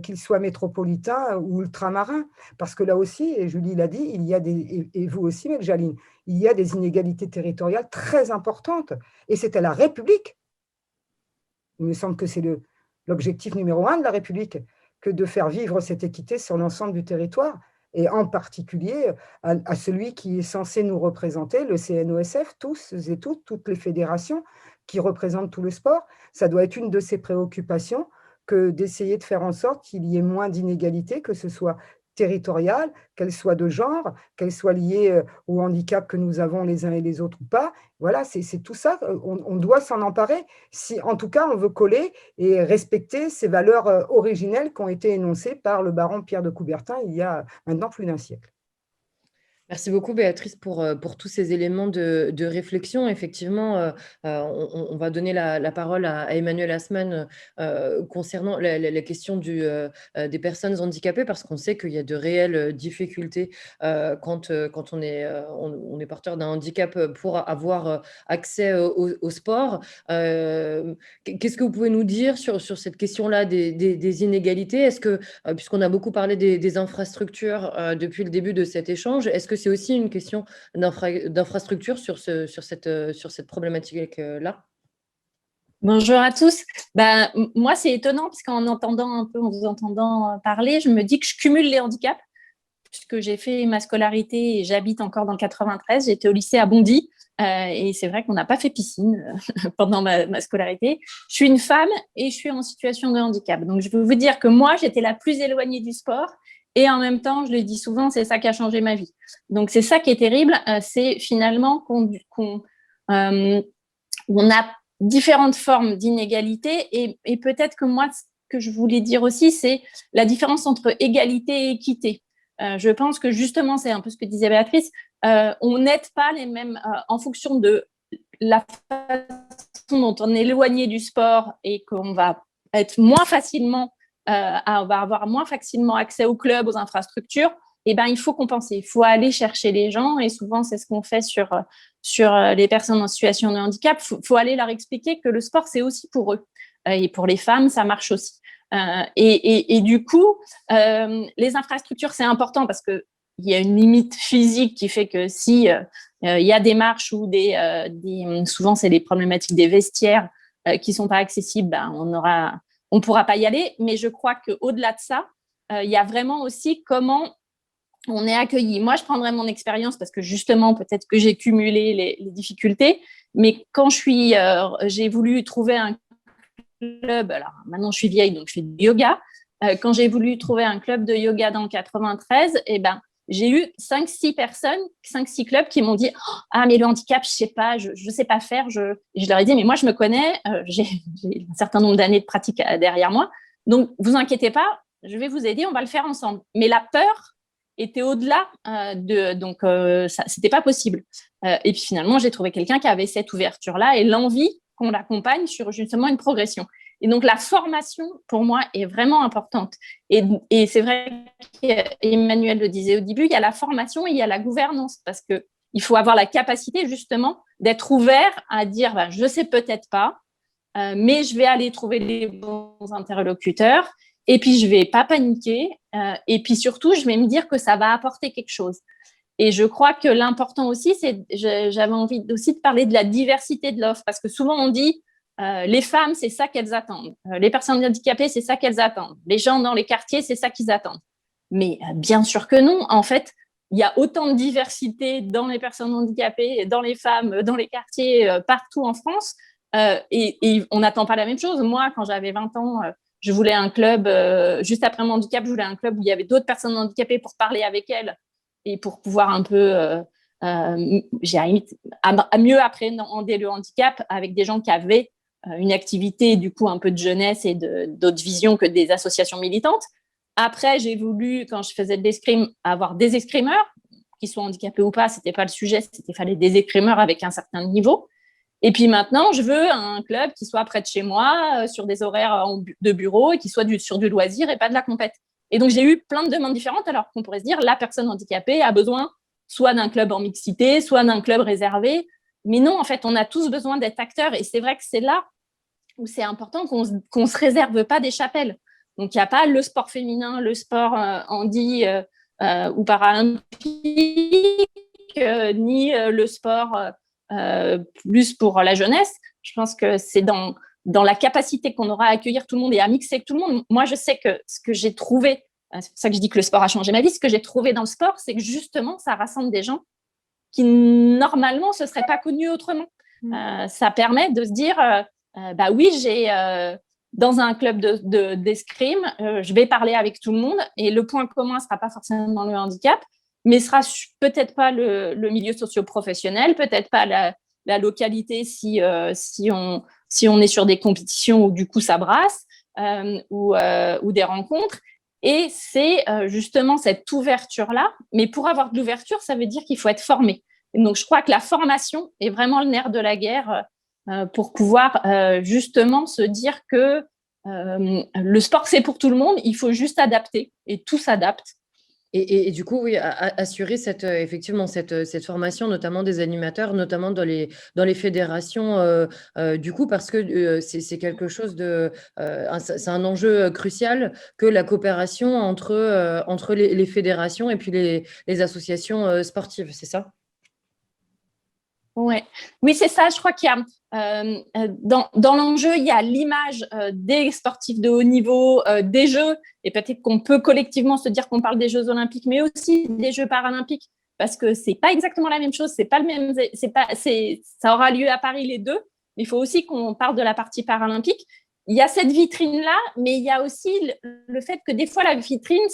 qu'il soit métropolitain ou ultramarin. Parce que là aussi, et Julie l'a dit, il y a et vous aussi, Medjaline, il y a des inégalités territoriales très importantes. Et c'est à la République, il me semble que c'est l'objectif numéro 1 de la République, que de faire vivre cette équité sur l'ensemble du territoire, et en particulier à celui qui est censé nous représenter, le CNOSF, tous et toutes les fédérations qui représentent tout le sport. Ça doit être une de ses préoccupations que d'essayer de faire en sorte qu'il y ait moins d'inégalités, que ce soit territoriale, qu'elle soit de genre, qu'elle soit liée au handicap que nous avons les uns et les autres ou pas. Voilà, c'est tout ça, on doit s'en emparer si en tout cas on veut coller et respecter ces valeurs originelles qui ont été énoncées par le baron Pierre de Coubertin il y a maintenant plus d'un siècle. Merci beaucoup, Béatrice, pour tous ces éléments de réflexion. Effectivement, on va donner la parole à Emmanuel Assmann concernant la question des personnes handicapées, parce qu'on sait qu'il y a de réelles difficultés quand on est porteur d'un handicap pour avoir accès au sport. Qu'est-ce que vous pouvez nous dire sur cette question-là des inégalités? Est-ce que, puisqu'on a beaucoup parlé des infrastructures depuis le début de cet échange, est-ce que c'est aussi une question d'infrastructure sur cette problématique-là? Bonjour à tous. Moi, c'est étonnant parce qu'en vous entendant parler, je me dis que je cumule les handicaps puisque j'ai fait ma scolarité et j'habite encore dans le 93. J'étais au lycée à Bondy et c'est vrai qu'on n'a pas fait piscine pendant ma scolarité. Je suis une femme et je suis en situation de handicap. Donc, je veux vous dire que moi, j'étais la plus éloignée du sport. Et en même temps, je le dis souvent, c'est ça qui a changé ma vie. Donc, c'est ça qui est terrible, c'est finalement qu'on a différentes formes d'inégalité. Et peut-être que moi, ce que je voulais dire aussi, c'est la différence entre égalité et équité. Je pense que justement, c'est un peu ce que disait Béatrice, on n'aide pas les mêmes en fonction de la façon dont on est éloigné du sport et qu'on va être moins facilement on va avoir moins facilement accès aux clubs, aux infrastructures, et il faut compenser. Il faut aller chercher les gens, et souvent, c'est ce qu'on fait sur les personnes en situation de handicap. Il faut aller leur expliquer que le sport, c'est aussi pour eux. Et pour les femmes, ça marche aussi. Et du coup, les infrastructures, c'est important parce qu'il y a une limite physique qui fait que si il y a des marches ou souvent, c'est les problématiques des vestiaires qui ne sont pas accessibles, on ne pourra pas y aller, mais je crois qu'au-delà de ça, il y a vraiment aussi comment on est accueilli. Moi, je prendrais mon expérience parce que justement, peut-être que j'ai cumulé les difficultés, mais quand j'ai voulu trouver un club, alors maintenant je suis vieille, donc je fais du yoga. Quand j'ai voulu trouver un club de yoga dans le 93, j'ai eu 5-6 personnes, 5-6 clubs qui m'ont dit « Ah, mais le handicap, je sais pas, je sais pas faire. » Et je leur ai dit « Mais moi, je me connais, j'ai un certain nombre d'années de pratique derrière moi. Donc, vous inquiétez pas, je vais vous aider, on va le faire ensemble. » Mais la peur était au-delà donc c'était pas possible. Et puis finalement, j'ai trouvé quelqu'un qui avait cette ouverture-là et l'envie qu'on l'accompagne sur justement une progression. Et donc, la formation, pour moi, est vraiment importante. Et c'est vrai qu'Emmanuel le disait au début, il y a la formation et il y a la gouvernance, parce qu'il faut avoir la capacité, justement, d'être ouvert à dire je ne sais peut-être pas, mais je vais aller trouver les bons interlocuteurs, et puis je ne vais pas paniquer, et puis surtout, je vais me dire que ça va apporter quelque chose. Et je crois que l'important aussi, j'avais envie aussi de parler de la diversité de l'offre, parce que souvent, on dit les femmes, c'est ça qu'elles attendent. Les personnes handicapées, c'est ça qu'elles attendent. Les gens dans les quartiers, c'est ça qu'ils attendent. Mais bien sûr que non. En fait, il y a autant de diversité dans les personnes handicapées, dans les femmes, dans les quartiers, partout en France. Et on n'attend pas la même chose. Moi, quand j'avais 20 ans, je voulais un club, juste après mon handicap, je voulais un club où il y avait d'autres personnes handicapées pour parler avec elles et pour pouvoir un peu... j'ai à mieux appréhender le handicap avec des gens qui avaient une activité, du coup, un peu de jeunesse et d'autres visions que des associations militantes. Après, j'ai voulu, quand je faisais de l'escrime, avoir des escrimeurs, qu'ils soient handicapés ou pas, ce n'était pas le sujet, il fallait des escrimeurs avec un certain niveau. Et puis maintenant, je veux un club qui soit près de chez moi, sur des horaires de bureau et qui soit sur du loisir et pas de la compète. Et donc, j'ai eu plein de demandes différentes, alors qu'on pourrait se dire, la personne handicapée a besoin soit d'un club en mixité, soit d'un club réservé. Mais non, en fait, on a tous besoin d'être acteurs. Et c'est vrai que c'est là où c'est important qu'on ne se réserve pas des chapelles. Donc, il n'y a pas le sport féminin, le sport handi ou paralympique, ni le sport plus pour la jeunesse. Je pense que c'est dans la capacité qu'on aura à accueillir tout le monde et à mixer avec tout le monde. Moi, je sais que ce que j'ai trouvé, c'est pour ça que je dis que le sport a changé ma vie, ce que j'ai trouvé dans le sport, c'est que justement, ça rassemble des gens qui, normalement, ne se seraient pas connus autrement. Ça permet de se dire, oui, j'ai... dans un club d'escrime, je vais parler avec tout le monde et le point commun ne sera pas forcément le handicap, mais ce sera peut-être pas le milieu socio-professionnel, peut-être pas la localité si on est sur des compétitions où du coup ça brasse ou des rencontres. Et c'est justement cette ouverture-là. Mais pour avoir de l'ouverture, ça veut dire qu'il faut être formé. Et donc, je crois que la formation est vraiment le nerf de la guerre pour pouvoir justement se dire que le sport, c'est pour tout le monde. Il faut juste adapter et tout s'adapte. Et du coup, oui, assurer effectivement cette formation, notamment des animateurs, notamment dans les fédérations, du coup, parce que c'est quelque chose c'est un enjeu crucial que la coopération entre les fédérations et puis les associations sportives, c'est ça? Ouais. Oui, c'est ça. Je crois qu'il y a dans l'enjeu, il y a l'image des sportifs de haut niveau, des Jeux, et peut-être qu'on peut collectivement se dire qu'on parle des Jeux olympiques, mais aussi des Jeux paralympiques, parce que c'est pas exactement la même chose, c'est pas le même, ça aura lieu à Paris les deux, mais il faut aussi qu'on parle de la partie paralympique. Il y a cette vitrine-là, mais il y a aussi le fait que des fois la vitrine,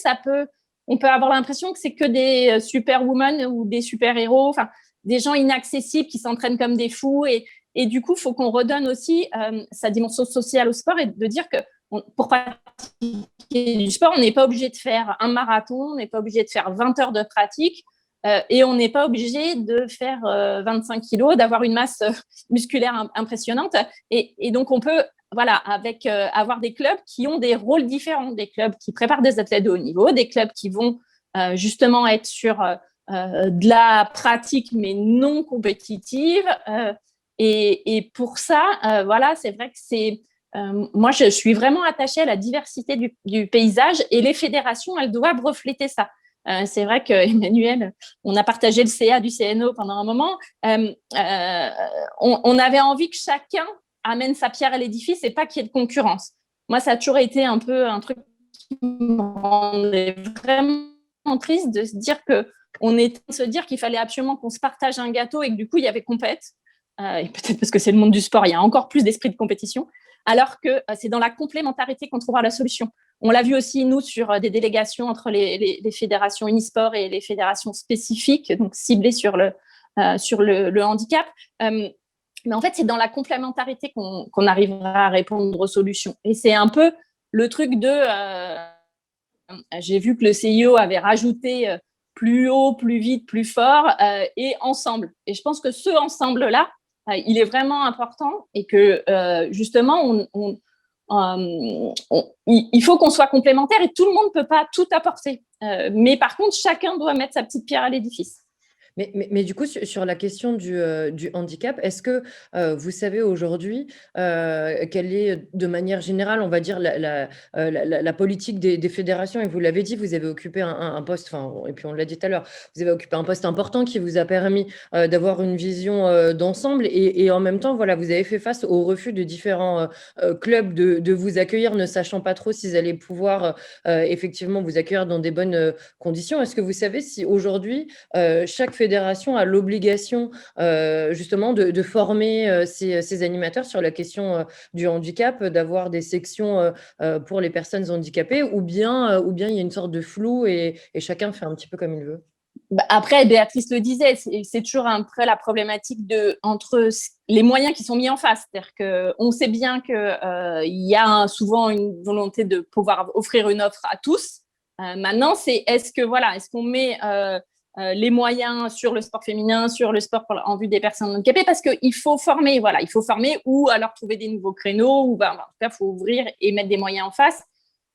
on peut avoir l'impression que c'est que des superwomen ou des super-héros, enfin des gens inaccessibles qui s'entraînent comme des fous. Et du coup, il faut qu'on redonne aussi sa dimension sociale au sport et de dire que pour pratiquer du sport, on n'est pas obligé de faire un marathon, on n'est pas obligé de faire 20 heures de pratique et on n'est pas obligé de faire 25 kilos, d'avoir une masse musculaire impressionnante. Et donc, on peut avoir des clubs qui ont des rôles différents, des clubs qui préparent des athlètes de haut niveau, des clubs qui vont justement être sur de la pratique mais non compétitive et pour ça c'est vrai que moi je suis vraiment attachée à la diversité du paysage et les fédérations elles doivent refléter ça. C'est vrai qu'Emmanuel, on a partagé le CA du CNO pendant un moment, on avait envie que chacun amène sa pierre à l'édifice et pas qu'il y ait de concurrence. Moi ça a toujours été un peu un truc qui me rendait vraiment triste de se dire que on est de se dire qu'il fallait absolument qu'on se partage un gâteau et que du coup, il y avait compète. Et peut-être parce que c'est le monde du sport, il y a encore plus d'esprit de compétition, alors que c'est dans la complémentarité qu'on trouvera la solution. On l'a vu aussi, nous, sur des délégations entre les fédérations unisport et les fédérations spécifiques, donc ciblées sur le handicap. Mais en fait, c'est dans la complémentarité qu'on arrivera à répondre aux solutions. Et c'est un peu le truc j'ai vu que le CIO avait rajouté plus haut, plus vite, plus fort et ensemble. Et je pense que ce ensemble-là, il est vraiment important et que justement, il faut qu'on soit complémentaires et tout le monde ne peut pas tout apporter. Mais par contre, chacun doit mettre sa petite pierre à l'édifice. Mais du coup, sur la question du handicap, est-ce que vous savez aujourd'hui quelle est, de manière générale, on va dire, la politique des fédérations? Et vous l'avez dit, vous avez occupé un poste, et puis on l'a dit tout à l'heure, vous avez occupé un poste important qui vous a permis d'avoir une vision d'ensemble. Et en même temps, voilà, vous avez fait face au refus de différents clubs de vous accueillir, ne sachant pas trop s'ils allaient pouvoir effectivement vous accueillir dans des bonnes conditions. Est-ce que vous savez si aujourd'hui, chaque fédération a l'obligation justement de former ses animateurs sur la question du handicap, d'avoir des sections pour les personnes handicapées, ou bien il y a une sorte de flou et chacun fait un petit peu comme il veut? Après, Béatrice le disait, c'est toujours un peu la problématique entre les moyens qui sont mis en face. C'est-à-dire qu'on sait bien qu'il y a souvent une volonté de pouvoir offrir une offre à tous. Maintenant, est-ce qu'on met les moyens sur le sport féminin, sur le sport en vue des personnes handicapées, parce qu'il faut former, ou alors trouver des nouveaux créneaux, ou en tout cas, il faut ouvrir et mettre des moyens en face.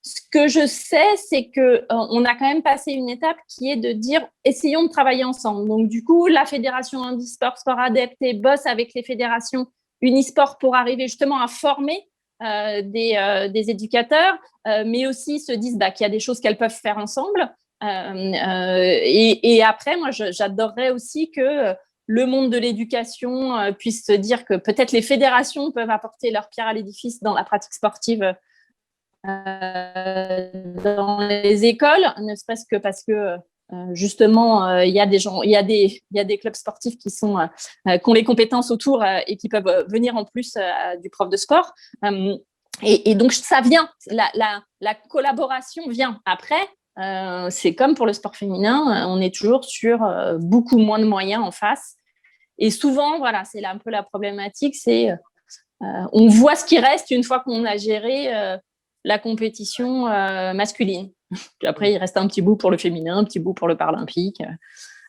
Ce que je sais, c'est qu'on a quand même passé une étape qui est de dire essayons de travailler ensemble. Donc, du coup, la fédération handisport, sport adapté bosse avec les fédérations unisport pour arriver justement à former des éducateurs, mais aussi se disent qu'il y a des choses qu'elles peuvent faire ensemble. Et après, moi, j'adorerais aussi que le monde de l'éducation puisse se dire que peut-être les fédérations peuvent apporter leur pierre à l'édifice dans la pratique sportive dans les écoles, ne serait-ce que parce que justement, il y a des clubs sportifs qui ont les compétences autour et qui peuvent venir en plus du prof de sport. Et donc, ça vient, la collaboration vient. Après, c'est comme pour le sport féminin, on est toujours sur beaucoup moins de moyens en face. Et souvent, c'est un peu la problématique, c'est on voit ce qui reste une fois qu'on a géré la compétition masculine. Puis après, il reste un petit bout pour le féminin, un petit bout pour le paralympique,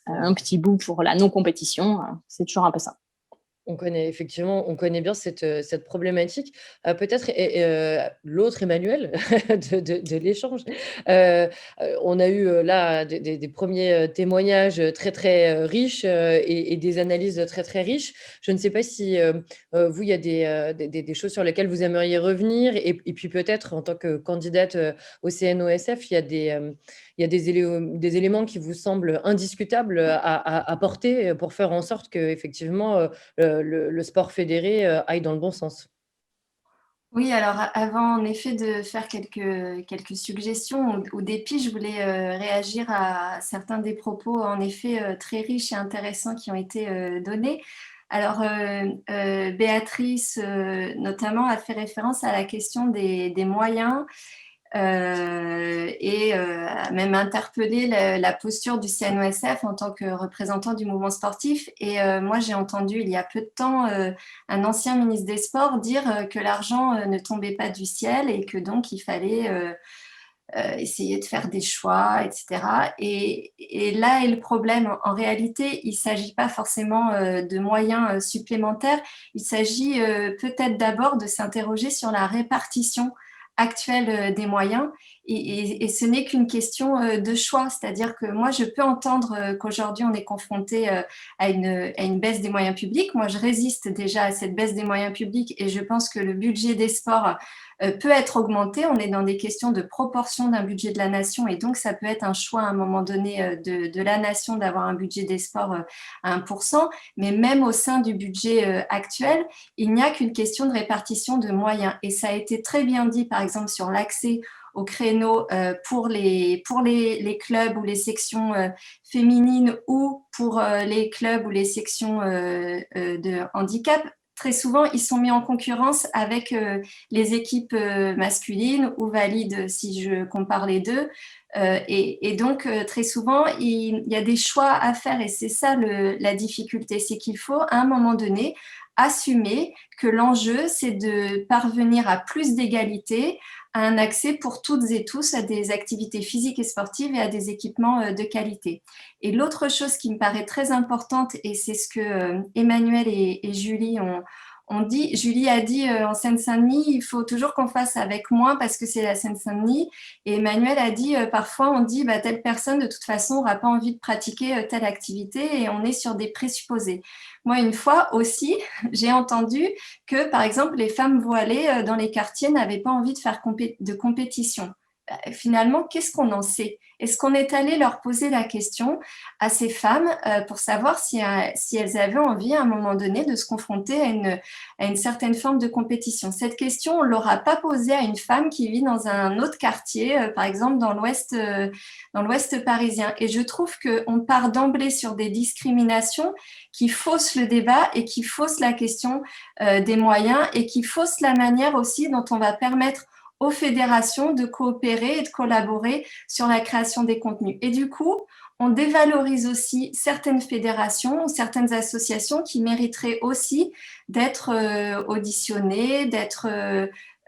un petit bout pour la non-compétition. C'est toujours un peu ça. On connaît bien cette problématique. Peut-être l'autre Emmanuel de l'échange. On a eu là des premiers témoignages très, très riches et des analyses très, très riches. Je ne sais pas si vous, il y a des choses sur lesquelles vous aimeriez revenir. Et puis peut-être, en tant que candidate au CNOSF, il y a des éléments qui vous semblent indiscutables à porter pour faire en sorte qu'effectivement, le sport fédéré aille dans le bon sens. Oui, alors avant en effet de faire quelques suggestions ou défis, je voulais réagir à certains des propos en effet très riches et intéressants qui ont été donnés. Alors Béatrice notamment a fait référence à la question des moyens et a même interpellé la posture du CNOSF en tant que représentant du mouvement sportif. Et moi, j'ai entendu il y a peu de temps un ancien ministre des Sports dire que l'argent ne tombait pas du ciel et que donc il fallait essayer de faire des choix, etc. Et là est le problème. En réalité, il ne s'agit pas forcément de moyens supplémentaires. Il s'agit peut-être d'abord de s'interroger sur la répartition actuelle des moyens et ce n'est qu'une question de choix, c'est-à-dire que moi je peux entendre qu'aujourd'hui on est confronté à une baisse des moyens publics. Moi je résiste déjà à cette baisse des moyens publics et je pense que le budget des sports peut être augmenté. On est dans des questions de proportion d'un budget de la nation et donc ça peut être un choix à un moment donné de la nation d'avoir un budget des sports à 1%, mais même au sein du budget actuel, il n'y a qu'une question de répartition de moyens. Et ça a été très bien dit, par exemple, sur l'accès aux créneaux pour les clubs ou les sections féminines ou pour les clubs ou les sections de handicap. Très souvent, ils sont mis en concurrence avec les équipes masculines ou valides, si je compare les deux. Et donc, très souvent, il y a des choix à faire et c'est ça la difficulté, c'est qu'il faut, à un moment donné, assumer que l'enjeu, c'est de parvenir à plus d'égalité, à un accès pour toutes et tous à des activités physiques et sportives et à des équipements de qualité. Et l'autre chose qui me paraît très importante, et c'est ce que Emmanuel et Julie ont dit, Julie a dit en Seine-Saint-Denis, il faut toujours qu'on fasse avec moins parce que c'est la Seine-Saint-Denis. Et Emmanuel a dit, parfois on dit, telle personne de toute façon n'aura pas envie de pratiquer telle activité et on est sur des présupposés. Moi, une fois aussi, j'ai entendu que, par exemple, les femmes voilées dans les quartiers n'avaient pas envie de faire de compétition. Finalement, qu'est-ce qu'on en sait? Est-ce qu'on est allé leur poser la question à ces femmes pour savoir si elles avaient envie à un moment donné de se confronter à une certaine forme de compétition? Cette question, on ne l'aura pas posée à une femme qui vit dans un autre quartier, par exemple dans l'ouest parisien. Et je trouve qu'on part d'emblée sur des discriminations qui faussent le débat et qui faussent la question des moyens et qui faussent la manière aussi dont on va permettre aux fédérations de coopérer et de collaborer sur la création des contenus. Et du coup, on dévalorise aussi certaines fédérations, certaines associations qui mériteraient aussi d'être auditionnées, d'être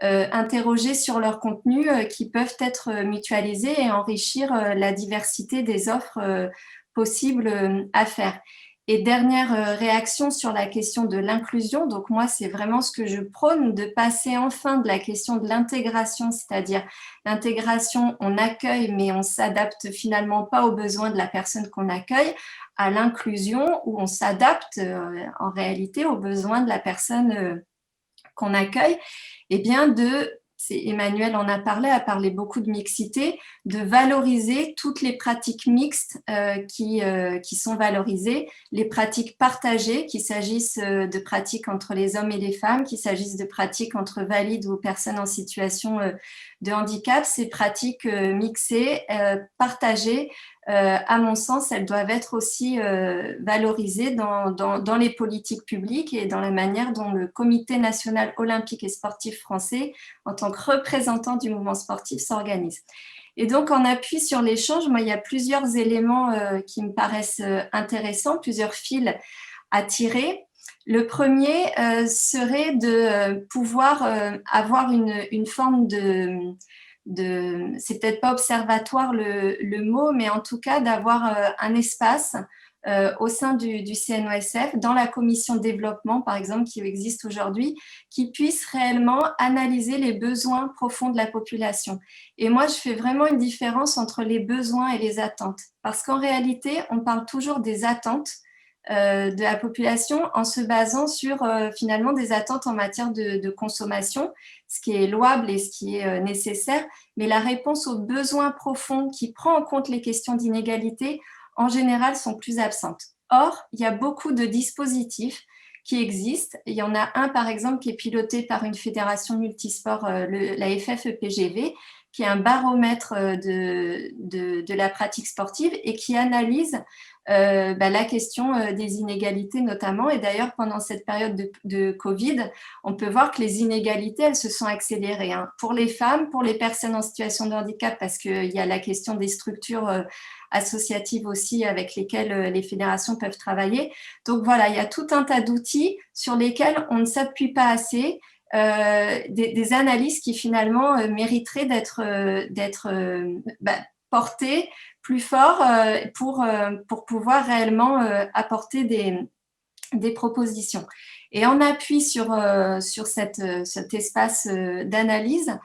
interrogées sur leurs contenus qui peuvent être mutualisés et enrichir la diversité des offres possibles à faire. Et dernière réaction sur la question de l'inclusion, donc moi c'est vraiment ce que je prône, de passer enfin de la question de l'intégration, c'est-à-dire l'intégration, on accueille mais on ne s'adapte finalement pas aux besoins de la personne qu'on accueille, à l'inclusion où on s'adapte en réalité aux besoins de la personne qu'on accueille, et bien Emmanuel en a parlé beaucoup de mixité, de valoriser toutes les pratiques mixtes qui sont valorisées, les pratiques partagées, qu'il s'agisse de pratiques entre les hommes et les femmes, qu'il s'agisse de pratiques entre valides ou personnes en situation de handicap. Ces pratiques mixées, partagées, à mon sens, elles doivent être aussi valorisées dans les politiques publiques et dans la manière dont le Comité national olympique et sportif français, en tant que représentant du mouvement sportif, s'organise. Et donc, en appui sur l'échange, moi, il y a plusieurs éléments qui me paraissent intéressants, plusieurs fils à tirer. Le premier serait de pouvoir avoir une forme c'est peut-être pas observatoire le mot, mais en tout cas d'avoir un espace au sein du CNOSF, dans la commission développement, par exemple, qui existe aujourd'hui, qui puisse réellement analyser les besoins profonds de la population. Et moi, je fais vraiment une différence entre les besoins et les attentes. Parce qu'en réalité, on parle toujours des attentes de la population en se basant sur finalement des attentes en matière de consommation, ce qui est louable et ce qui est nécessaire, mais la réponse aux besoins profonds qui prend en compte les questions d'inégalité, en général, sont plus absentes. Or, il y a beaucoup de dispositifs qui existent. Il y en a un, par exemple, qui est piloté par une fédération multisport, la FFEPGV, qui est un baromètre de la pratique sportive et qui analyse la question des inégalités notamment. Et d'ailleurs, pendant cette période de Covid, on peut voir que les inégalités, elles se sont accélérées. Hein. Pour les femmes, pour les personnes en situation de handicap, parce qu'il y a la question des structures associatives aussi avec lesquelles les fédérations peuvent travailler. Donc voilà, il y a tout un tas d'outils sur lesquels on ne s'appuie pas assez, des analyses qui finalement mériteraient d'être portées plus fort pour pouvoir réellement apporter des propositions. Et en appui sur cet espace d'analyse,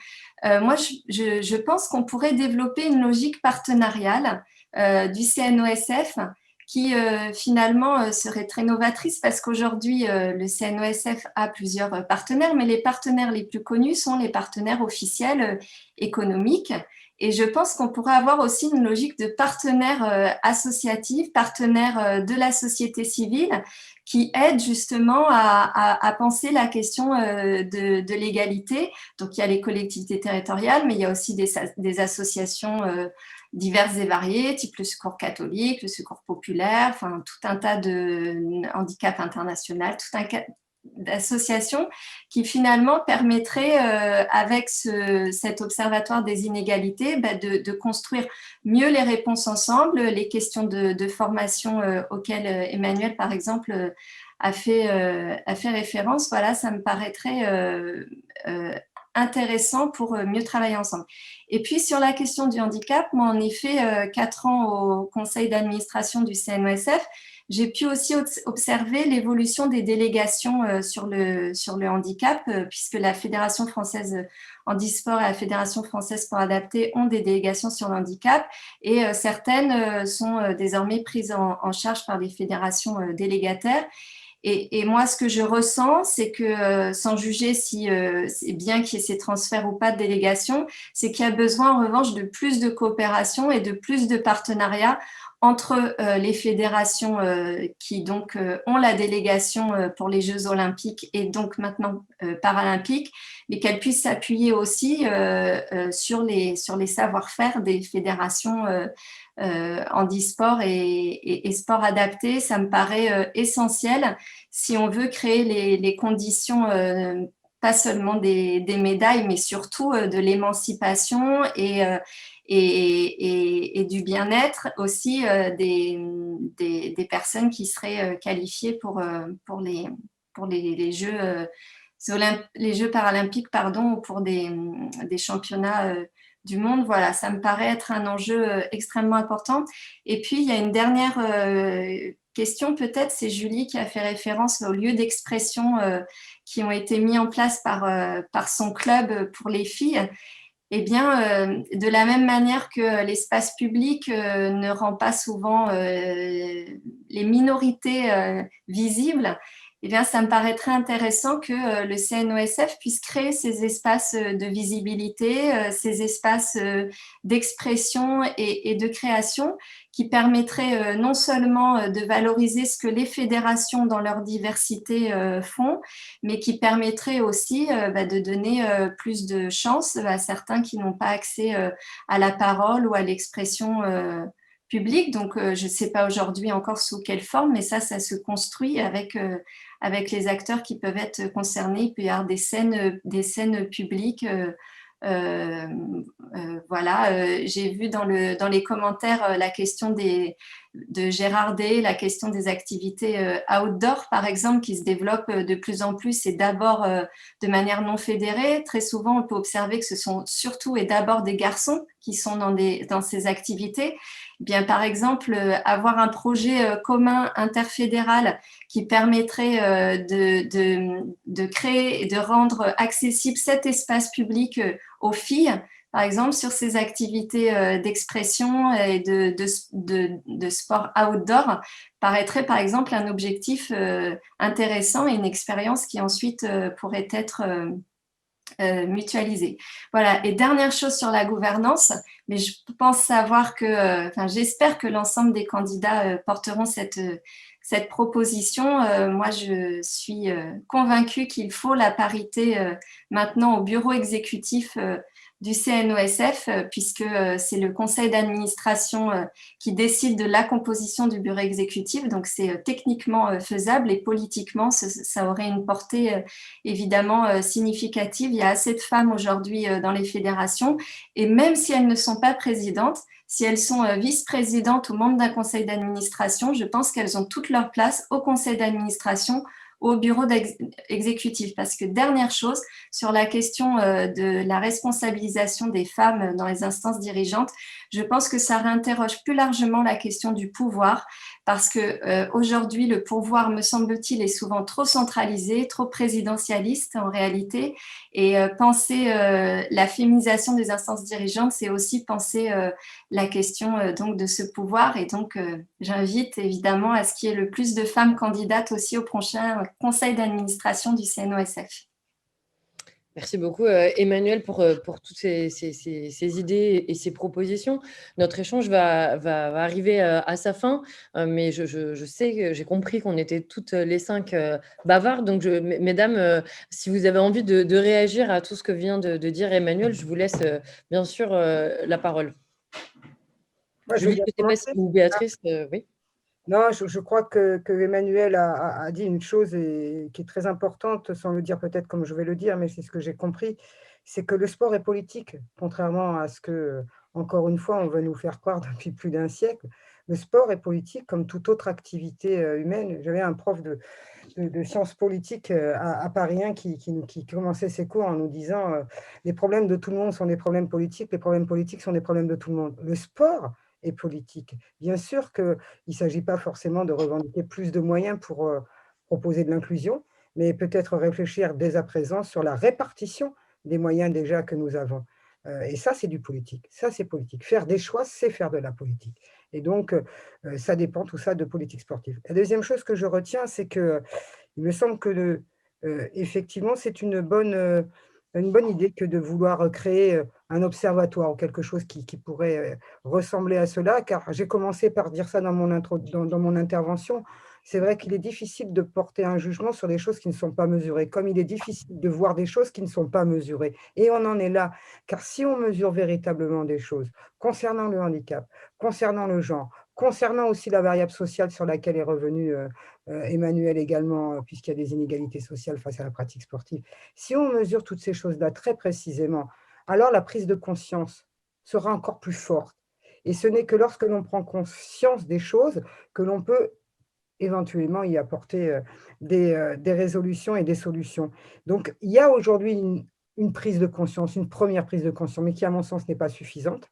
moi, je pense qu'on pourrait développer une logique partenariale du CNOSF qui finalement serait très novatrice parce qu'aujourd'hui, le CNOSF a plusieurs partenaires, mais les partenaires les plus connus sont les partenaires officiels économiques. Et je pense qu'on pourrait avoir aussi une logique de partenaires associatifs, partenaires de la société civile, qui aident justement à penser la question de l'égalité. Donc, il y a les collectivités territoriales, mais il y a aussi des associations diverses et variées, type le Secours catholique, le Secours populaire, enfin, tout un tas de handicap international, tout un tas d'associations qui finalement permettraient, avec cet observatoire des inégalités, de construire mieux les réponses ensemble, les questions de formation auxquelles Emmanuel, par exemple, a fait référence. Voilà, ça me paraîtrait intéressant pour mieux travailler ensemble. Et puis, sur la question du handicap, moi, en effet, 4 ans au conseil d'administration du CNOSF, j'ai pu aussi observer l'évolution des délégations sur le handicap, puisque la Fédération française handisport et la Fédération française sport adapté ont des délégations sur le handicap, et certaines sont désormais prises en charge par les fédérations délégataires. Et moi, ce que je ressens, c'est que, sans juger si c'est bien qu'il y ait ces transferts ou pas de délégation, c'est qu'il y a besoin, en revanche, de plus de coopération et de plus de partenariat entre les fédérations qui donc ont la délégation pour les Jeux olympiques et donc maintenant paralympiques, mais qu'elles puissent s'appuyer aussi sur les savoir-faire des fédérations handisport et sport adapté. Ça me paraît essentiel si on veut créer les conditions, pas seulement des médailles, mais surtout de l'émancipation et du bien-être aussi des personnes qui seraient qualifiées pour les Jeux paralympiques, pardon, ou pour des championnats du monde. Voilà, ça me paraît être un enjeu extrêmement important. Et puis, il y a une dernière question, peut-être, c'est Julie qui a fait référence aux lieux d'expression qui ont été mis en place par son club pour les filles. Eh bien, de la même manière que l'espace public ne rend pas souvent les minorités visibles, eh bien, ça me paraîtrait intéressant que le CNOSF puisse créer ces espaces de visibilité, ces espaces d'expression et de création qui permettraient non seulement de valoriser ce que les fédérations dans leur diversité font, mais qui permettraient aussi de donner plus de chance à certains qui n'ont pas accès à la parole ou à l'expression publique. Donc, je ne sais pas aujourd'hui encore sous quelle forme, mais ça se construit avec les acteurs qui peuvent être concernés. Il peut y avoir des scènes publiques. Voilà, j'ai vu dans les commentaires la question des Gérard Day, la question des activités outdoor, par exemple, qui se développent de plus en plus et d'abord de manière non fédérée. Très souvent, on peut observer que ce sont surtout et d'abord des garçons qui sont dans ces activités. Bien, par exemple, avoir un projet commun interfédéral qui permettrait de créer et de rendre accessible cet espace public aux filles, par exemple, sur ces activités d'expression et de sport outdoor, paraîtrait par exemple un objectif intéressant et une expérience qui ensuite pourrait être mutualisée. Voilà. Et dernière chose sur la gouvernance, mais je pense savoir que, j'espère que l'ensemble des candidats porteront cette proposition. Moi, je suis convaincue qu'il faut la parité maintenant au bureau exécutif du CNOSF, puisque c'est le conseil d'administration qui décide de la composition du bureau exécutif. Donc, c'est techniquement faisable et politiquement, ça aurait une portée évidemment significative. Il y a assez de femmes aujourd'hui dans les fédérations et même si elles ne sont pas présidentes, si elles sont vice-présidentes ou membres d'un conseil d'administration, je pense qu'elles ont toute leur place au conseil d'administration, au bureau exécutif. Parce que dernière chose, sur la question de la responsabilisation des femmes dans les instances dirigeantes, je pense que ça réinterroge plus largement la question du pouvoir, parce que aujourd'hui, le pouvoir, me semble-t-il, est souvent trop centralisé, trop présidentialiste en réalité, et penser la féminisation des instances dirigeantes, c'est aussi penser la question donc de ce pouvoir, et donc j'invite évidemment à ce qu'il y ait le plus de femmes candidates aussi au prochain conseil d'administration du CNOSF. Merci beaucoup, Emmanuel, pour toutes ces idées et ces propositions. Notre échange va arriver à sa fin, mais je sais que j'ai compris qu'on était toutes les 5 bavardes. Donc, mesdames, si vous avez envie de réagir à tout ce que vient de dire Emmanuel, je vous laisse bien sûr la parole. Julie, je ne sais pas si vous, Béatrice, oui. Non, je crois que Emmanuel a dit une chose qui est très importante, sans le dire peut-être comme je vais le dire, mais c'est ce que j'ai compris, c'est que le sport est politique, contrairement à ce que, encore une fois, on veut nous faire croire depuis plus d'un siècle. Le sport est politique comme toute autre activité humaine. J'avais un prof de sciences politiques à Paris 1 qui commençait ses cours en nous disant les problèmes de tout le monde sont des problèmes politiques, les problèmes politiques sont des problèmes de tout le monde. Le sport est politique. Bien sûr qu'il ne s'agit pas forcément de revendiquer plus de moyens pour proposer de l'inclusion, mais peut-être réfléchir dès à présent sur la répartition des moyens déjà que nous avons. Et ça, c'est du politique. Ça, c'est politique. Faire des choix, c'est faire de la politique. Et donc, ça dépend tout ça de politique sportive. La deuxième chose que je retiens, c'est qu'il me semble que, effectivement, c'est une bonne idée que de vouloir créer un observatoire ou quelque chose qui pourrait ressembler à cela, car j'ai commencé par dire ça dans mon intervention. C'est vrai qu'il est difficile de porter un jugement sur des choses qui ne sont pas mesurées, comme il est difficile de voir des choses qui ne sont pas mesurées. Et on en est là, car si on mesure véritablement des choses concernant le handicap, concernant le genre, concernant aussi la variable sociale sur laquelle est revenu Emmanuel également, puisqu'il y a des inégalités sociales face à la pratique sportive, si on mesure toutes ces choses-là très précisément, alors la prise de conscience sera encore plus forte. Et ce n'est que lorsque l'on prend conscience des choses que l'on peut éventuellement y apporter des résolutions et des solutions. Donc, il y a aujourd'hui une prise de conscience, une première prise de conscience, mais qui, à mon sens, n'est pas suffisante.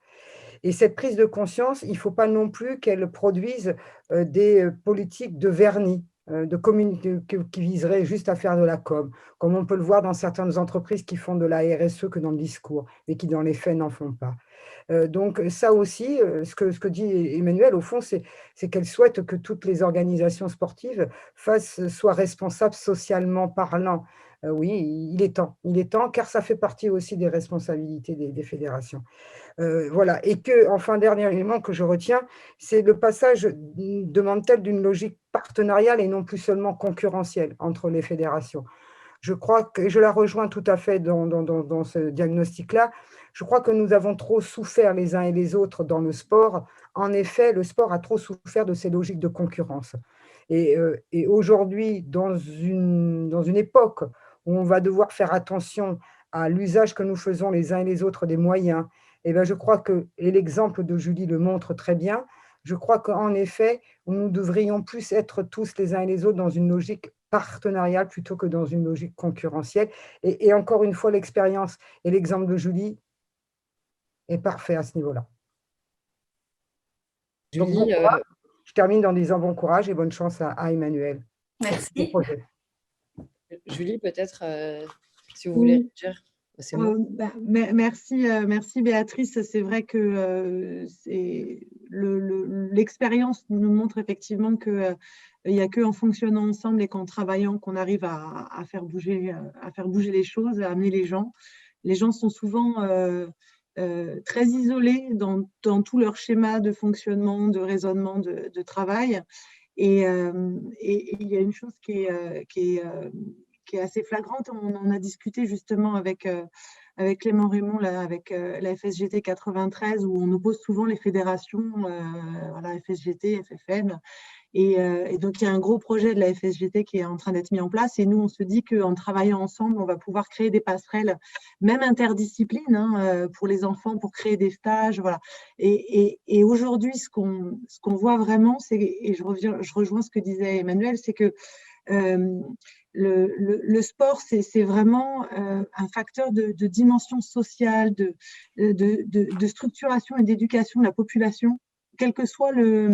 Et cette prise de conscience, il ne faut pas non plus qu'elle produise des politiques de vernis, qui viseraient juste à faire de la com, comme on peut le voir dans certaines entreprises qui font de la RSE que dans le discours, mais qui dans les faits n'en font pas. Donc ça aussi, ce que dit Emmanuel, au fond, c'est qu'elle souhaite que toutes les organisations sportives soient responsables socialement parlant. Oui, il est temps, car ça fait partie aussi des responsabilités des fédérations. Voilà, et que, enfin, dernier élément que je retiens, c'est le passage, demande-t-elle, d'une logique partenariale et non plus seulement concurrentielle entre les fédérations. Je crois que, je la rejoins tout à fait dans ce diagnostic-là, je crois que nous avons trop souffert les uns et les autres dans le sport. En effet, le sport a trop souffert de ces logiques de concurrence. Et aujourd'hui, dans une époque où on va devoir faire attention à l'usage que nous faisons les uns et les autres des moyens, eh bien, je crois que, et l'exemple de Julie le montre très bien, je crois qu'en effet, nous devrions plus être tous les uns et les autres dans une logique partenariale plutôt que dans une logique concurrentielle. Et encore une fois, l'expérience et l'exemple de Julie est parfait à ce niveau-là. Donc, bon Julie, courage. Je termine en disant bon courage et bonne chance à Emmanuel. Merci. Julie, peut-être, si vous voulez dire, c'est moi. Merci Béatrice. C'est vrai que l'expérience nous montre effectivement qu'il n'y a qu'en fonctionnant ensemble et qu'en travaillant qu'on arrive à faire bouger les choses, à amener les gens. Les gens sont souvent très isolés dans tout leur schéma de fonctionnement, de raisonnement, de travail. Et il y a une chose qui est assez flagrante. On en a discuté justement avec Clément Raymond, là, avec la FSGT 93, où on oppose souvent les fédérations, FSGT, FFN. Et donc, il y a un gros projet de la FSGT qui est en train d'être mis en place. Et nous, on se dit qu'en travaillant ensemble, on va pouvoir créer des passerelles, même interdisciplines, pour les enfants, pour créer des stages. Voilà. Et aujourd'hui, ce qu'on voit vraiment, et je rejoins ce que disait Emmanuel, c'est que le sport, c'est vraiment un facteur de dimension sociale, de structuration et d'éducation de la population, quel que soit le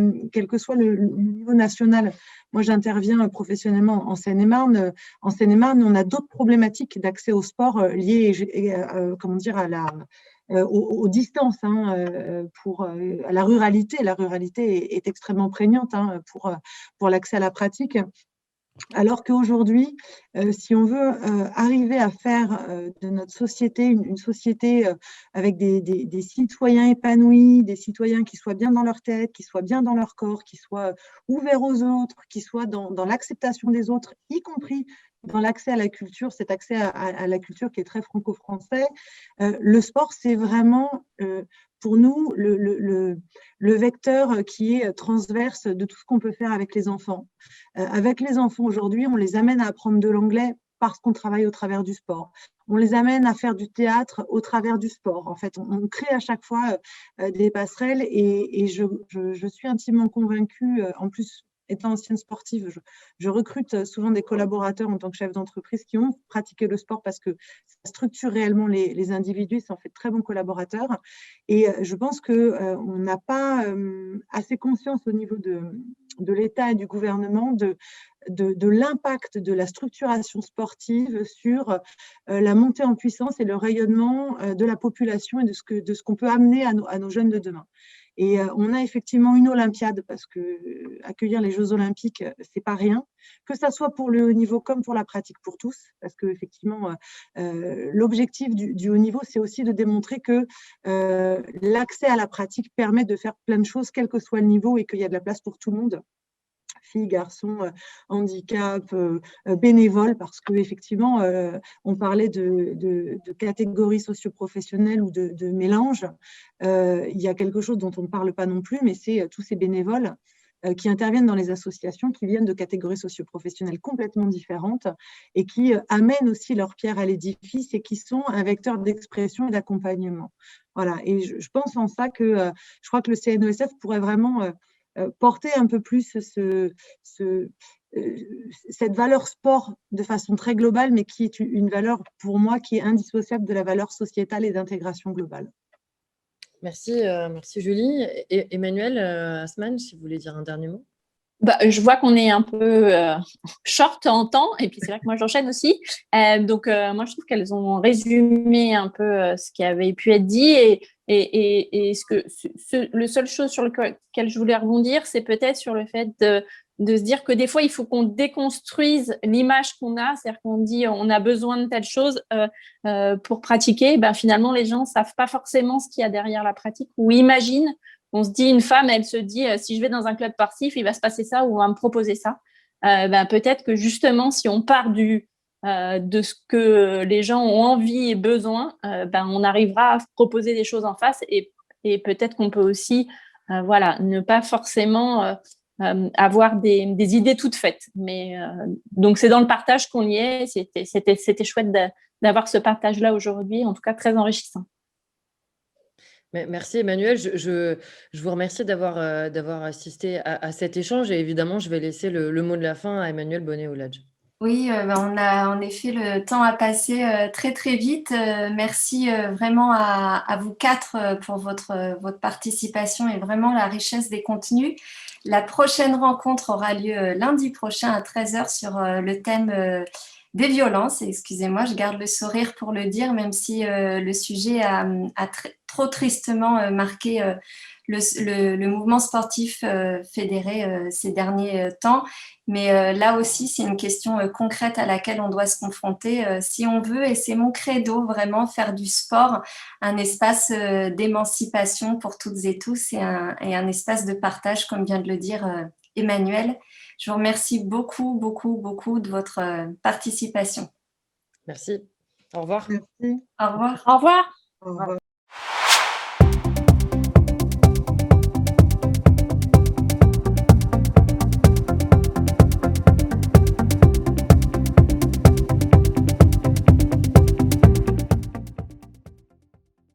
niveau national. Moi, j'interviens professionnellement en Seine-et-Marne. En Seine-et-Marne, on a d'autres problématiques d'accès au sport liées aux distances, à la ruralité. La ruralité est extrêmement prégnante pour l'accès à la pratique. Alors qu'aujourd'hui, si on veut arriver à faire de notre société une société avec des citoyens épanouis, des citoyens qui soient bien dans leur tête, qui soient bien dans leur corps, qui soient ouverts aux autres, qui soient dans l'acceptation des autres, y compris dans l'accès à la culture, cet accès à la culture qui est très franco-français, le sport, c'est vraiment pour nous le vecteur qui est transverse de tout ce qu'on peut faire avec les enfants. Avec les enfants aujourd'hui, on les amène à apprendre de l'anglais parce qu'on travaille au travers du sport. On les amène à faire du théâtre au travers du sport. En fait, on crée à chaque fois des passerelles et je suis intimement convaincue, en plus, étant ancienne sportive, je recrute souvent des collaborateurs en tant que chef d'entreprise qui ont pratiqué le sport parce que ça structure réellement les individus, ça en fait de très bons collaborateurs. Et je pense qu'on n'a pas assez conscience au niveau de l'État et du gouvernement de l'impact de la structuration sportive sur la montée en puissance et le rayonnement de la population et de ce qu'on peut amener à nos jeunes de demain. Et on a effectivement une Olympiade parce que accueillir les Jeux Olympiques, c'est pas rien, que ça soit pour le haut niveau comme pour la pratique pour tous, parce que effectivement, l'objectif du haut niveau, c'est aussi de démontrer que l'accès à la pratique permet de faire plein de choses, quel que soit le niveau, et qu'il y a de la place pour tout le monde. Filles, garçons, handicap, bénévoles, parce qu'effectivement, on parlait de catégories socio-professionnelles ou de mélange. Il y a quelque chose dont on ne parle pas non plus, mais c'est tous ces bénévoles qui interviennent dans les associations, qui viennent de catégories socio-professionnelles complètement différentes et qui amènent aussi leur pierre à l'édifice et qui sont un vecteur d'expression et d'accompagnement. Voilà. Et je pense en ça que je crois que le CNESF pourrait vraiment porter un peu plus cette valeur sport de façon très globale, mais qui est une valeur, pour moi, qui est indissociable de la valeur sociétale et d'intégration globale. Merci Julie. Et Emmanuel Assmann, si vous voulez dire un dernier mot. Je vois qu'on est un peu short en temps, et puis c'est vrai que moi j'enchaîne aussi. Donc moi je trouve qu'elles ont résumé un peu ce qui avait pu être dit, et le seule chose sur laquelle je voulais rebondir, c'est peut-être sur le fait de se dire que des fois il faut qu'on déconstruise l'image qu'on a, c'est-à-dire qu'on dit on a besoin de telle chose pour pratiquer. Finalement les gens ne savent pas forcément ce qu'il y a derrière la pratique, ou imaginent. On se dit, une femme, elle se dit, si je vais dans un club sportif, il va se passer ça ou on va me proposer ça. Peut-être que justement, si on part de ce que les gens ont envie et besoin, on arrivera à proposer des choses en face, et peut-être qu'on peut aussi ne pas forcément avoir des idées toutes faites. Mais donc, c'est dans le partage qu'on y est. C'était chouette d'avoir ce partage-là aujourd'hui, en tout cas très enrichissant. Merci Emmanuel, je vous remercie d'avoir assisté à cet échange et évidemment, je vais laisser le mot de la fin à Emmanuel Bonnét-Oulage. Oui, on a en effet le temps a passé très très vite. Merci vraiment à vous quatre pour votre participation et vraiment la richesse des contenus. La prochaine rencontre aura lieu lundi prochain à 13h sur le thème des violences. Et excusez-moi, je garde le sourire pour le dire, même si le sujet a trop tristement marqué le mouvement sportif fédéré ces derniers temps. Mais là aussi, c'est une question concrète à laquelle on doit se confronter si on veut, et c'est mon credo, vraiment faire du sport un espace d'émancipation pour toutes et tous et un espace de partage, comme vient de le dire Emmanuel. Je vous remercie beaucoup, beaucoup, beaucoup de votre participation. Merci. Au revoir. Merci. Au revoir. Au revoir. Au revoir.